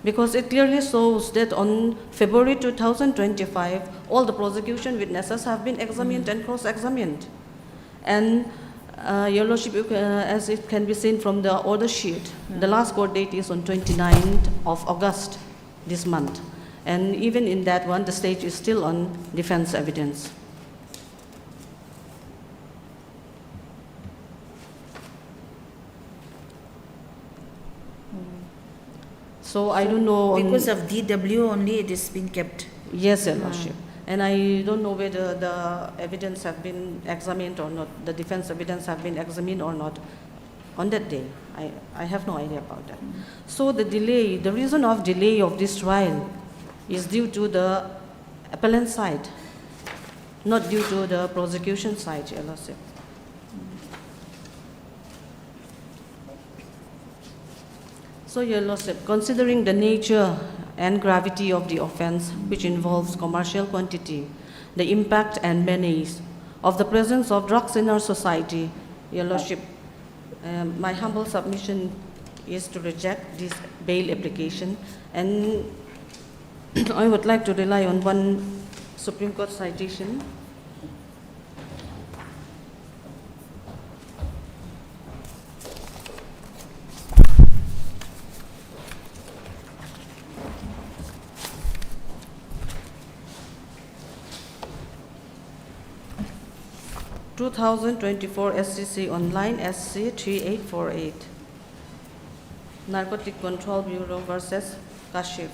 because it clearly shows that on February 2025, all the prosecution witnesses have been examined and cross-examined. And Your Lordship, as it can be seen from the order sheet, the last court date is on 29th of August this month. And even in that one, the stage is still on defense evidence. So I don't know. Because of DW only it is being kept. Yes, Your Lordship. And I don't know whether the evidence have been examined or not, the defense evidence have been examined or not on that day. I have no idea about that. So the reason of delay of this trial is due to the appellant side, not due to the prosecution side, Your Lordship. So, Your Lordship, considering the nature and gravity of the offense, which involves commercial quantity, the impact and menace of the presence of drugs in our society, Your Lordship, my humble submission is to reject this bail application, and I would like to rely on one Supreme Court citation. (2024) SCC Online SC 3848. Narcotic Control Bureau versus Kashif.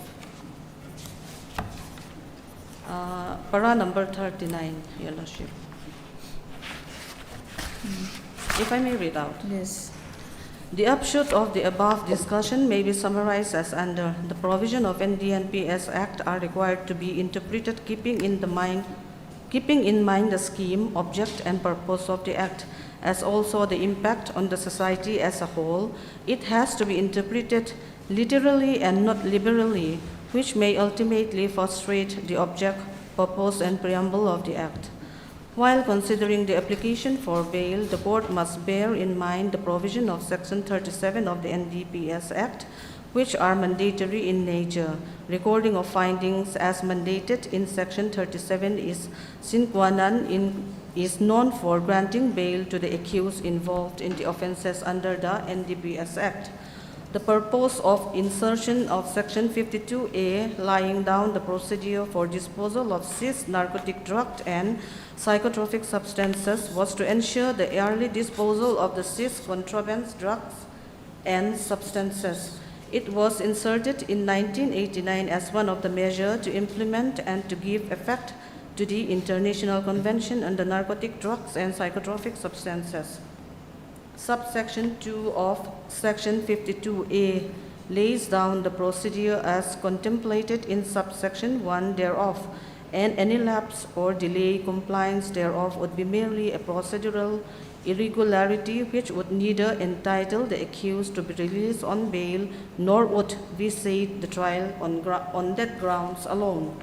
Para number 39, Your Lordship. If I may read out. Yes. The upshot of the above discussion may be summarized as under: the provision of NDNPS Act are required to be interpreted keeping in mind the scheme, object, and purpose of the Act, as also the impact on the society as a whole. It has to be interpreted literally and not liberally, which may ultimately frustrate the object, purpose, and preamble of the Act. While considering the application for bail, the Court must bear in mind the provision of Section 37 of the NDPS Act, which are mandatory in nature. Recording of findings as mandated in Section 37 is sine qua non is known for granting bail to the accused involved in the offenses under the NDPS Act. The purpose of insertion of Section 52A, laying down the procedure for disposal of seized narcotic drugs and psychotropic substances, was to ensure the early disposal of the seized contraband drugs and substances. It was inserted in 1989 as one of the measures to implement and to give effect to the International Convention on the Narcotic Drugs and Psychotropic Substances. Subsection 2 of Section 52A lays down the procedure as contemplated in subsection 1 thereof, and any lapse or delay compliance thereof would be merely a procedural irregularity which would neither entitle the accused to be released on bail nor would vitiate the trial on that grounds alone.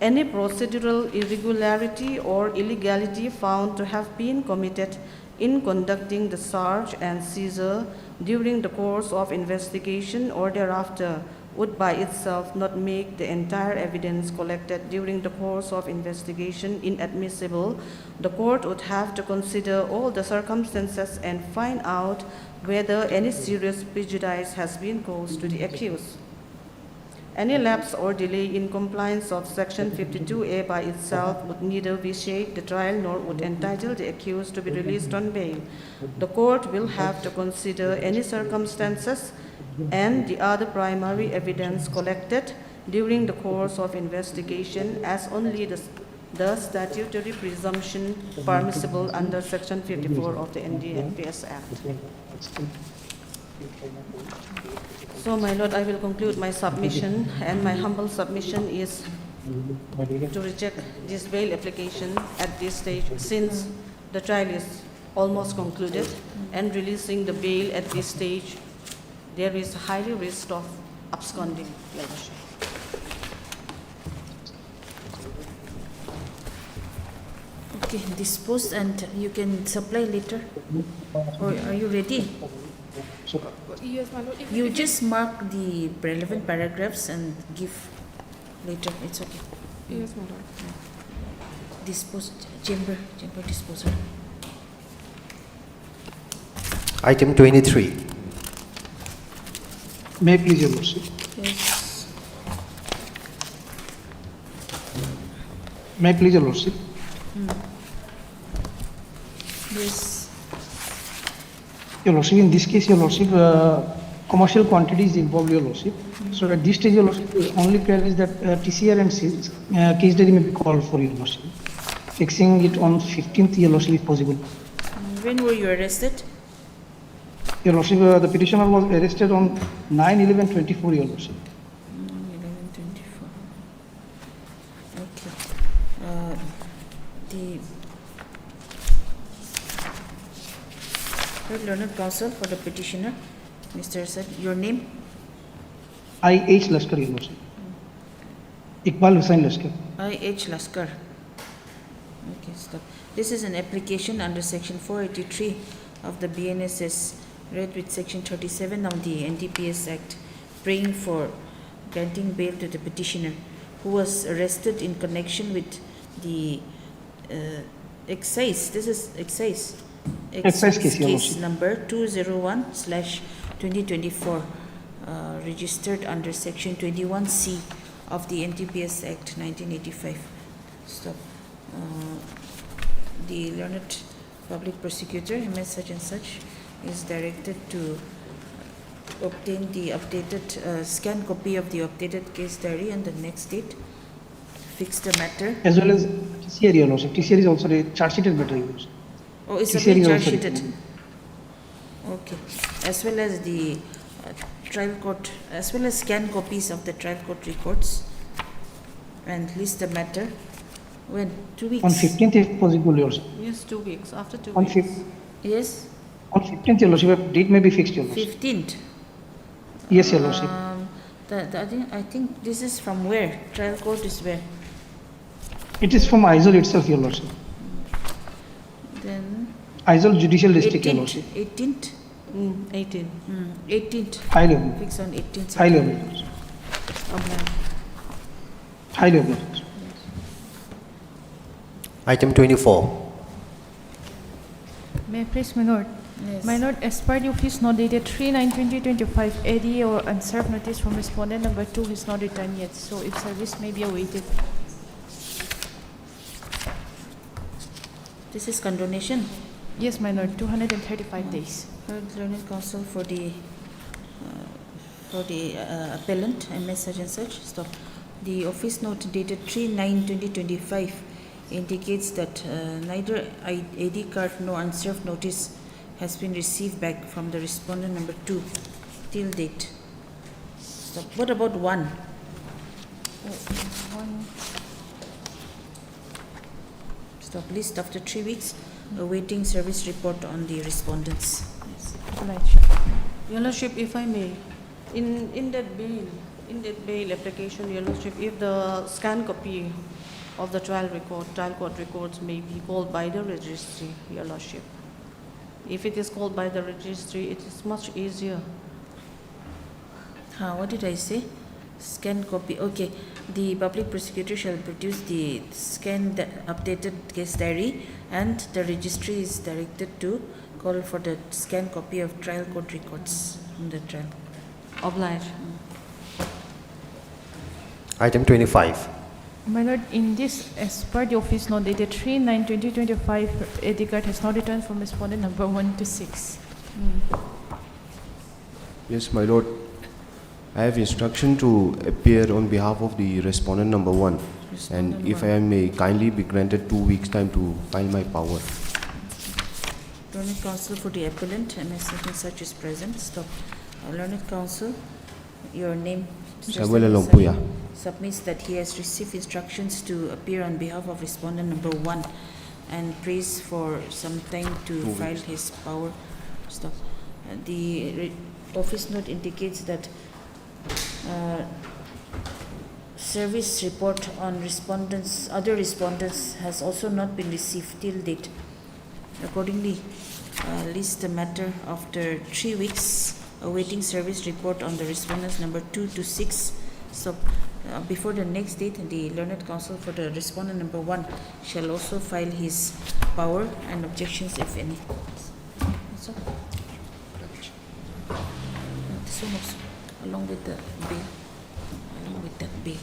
Any procedural irregularity or illegality found to have been committed in conducting the search and seizure during the course of investigation or thereafter would by itself not make the entire evidence collected during the course of investigation inadmissible. The Court would have to consider all the circumstances and find out whether any serious prejudice has been caused to the accused. Any lapse or delay in compliance of Section 52A by itself would neither vitiate the trial nor would entitle the accused to be released on bail. The Court will have to consider any circumstances and the other primary evidence collected during the course of investigation as only the statutory presumption permissible under Section 54 of the NDPS Act. So, my Lord, I will conclude my submission, and my humble submission is to reject this bail application at this stage, since the trial is almost concluded, and releasing the bail at this stage, there is a high risk of absconding, Your Worship. Okay, dispose and you can supply later. Or are you ready? Yes, my lord. You just mark the relevant paragraphs and give later. It's okay. Yes, my lord. Dispose, chamber disposal. Item 23. May I please, Your Lordship? Yes. May I please, Your Lordship? Yes. Your Lordship, in this case, Your Lordship, commercial quantities involved, Your Lordship. So at this stage, Your Lordship, the only prayer is that TCR and case diary may be called for, Your Lordship. Fixing it on 15th, Your Lordship, if possible. When were you arrested? Your Lordship, the petitioner was arrested on 9/11/24, Your Lordship. 11/24. Okay. Heard learned counsel for the petitioner. Mr. Asad, your name? I.H. Laskar, Your Lordship. Iqbal Hussain Laskar. I.H. Laskar. Okay, stop. This is an application under section 483 of the BNSS, read with section 37 of the NDPS Act, praying for granting bail to the petitioner who was arrested in connection with the excise. This is excise. Excise case, Your case Lordship. number 201/2024, registered under section 21C of the NTPS Act 1985. Stop. The learned public prosecutor, MS such and such, is directed to obtain the updated scanned copy of the updated case diary and the next date, fix the matter. As well as TCR, Your Lordship. TCR is also a charge sheeted matter, Your Lordship. Oh, it's TCR a is charge also sheeted. recommended. Okay. As well as the trial court, as well as scanned copies of the trial court records, and list the matter. When? 2 weeks? On 15th, if possible, Your Lordship. Yes, 2 weeks, after 2 On weeks. 5th. Yes? On 15th, Your Lordship, a date may be fixed, Your Lordship. 15th. Yes, Your Lordship. I think this is from where? Trial court is where? It is from Aizawl itself, Your Lordship. Then Aizawl Judicial District, Your 18th. Lordship. 18th? 18. 18th. High level. Fix on 18th. High level. Okay. High level. Item 24. May I please, my lord? Yes. My lord, as per the office note dated 3/9/2025, ADA or unserved notice from respondent number 2 is not returned yet, so if service may be awaited. This is condonation. Yes, my lord, 235 days. Heard learned counsel for the appellant, MS such and such. Stop. The office note dated 3/9/2025 indicates that neither ID card nor unserved notice has been received back from the respondent number 2 till date. Stop. What about 1? Stop. List after 3 weeks, awaiting service report on the respondents. Yes. Your Lordship, if I may, in that bail application, Your Lordship, if the scanned copy of the trial court records may be called by the registry, Your Lordship. If it is called by the registry, it is much easier. What did I say? Scanned copy. Okay. The public prosecutor shall produce the scanned updated case diary, and the registry is directed to call for the scanned copy of trial court records from the trial. Obliged. Item 25. My lord, in this, as per the office note dated 3/9/2025, AD card has not returned from respondent number 1 to 6. Yes, my lord. I have instruction to appear on behalf of the respondent number 1. And if I may kindly be granted 2 weeks time to file my power. Learned counsel for the appellant, MS such and such is present. Stop. Learned counsel, your name? Samuel Lompuya. Submits that he has received instructions to appear on behalf of respondent number 1 and prays for some time to file his power. Stop. The office note indicates that service report on other respondents has also not been received till date. Accordingly, list the matter after 3 weeks, awaiting service report on the respondents number 2 to 6. So, before the next date, the learned counsel for the respondent number 1 shall also file his power and objections, if any. That's all. This one also, along with the bill, along with that bill.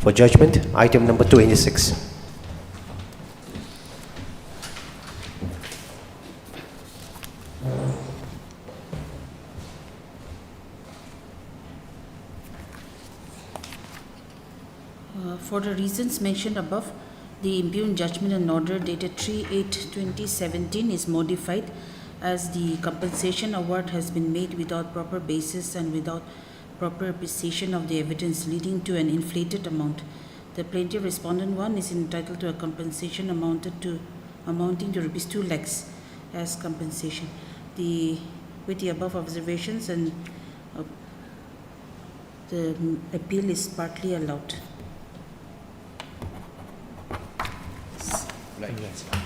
For judgment, item number 26. For the reasons mentioned above, the impugned judgment and order dated 3/8/2017 is modified as the compensation award has been made without proper basis and without proper appreciation of the evidence, leading to an inflated amount. The plaintiff respondent 1 is entitled to a compensation amounting to rupees 2 lakhs as compensation. With the above observations and the appeal is partly allowed. Right.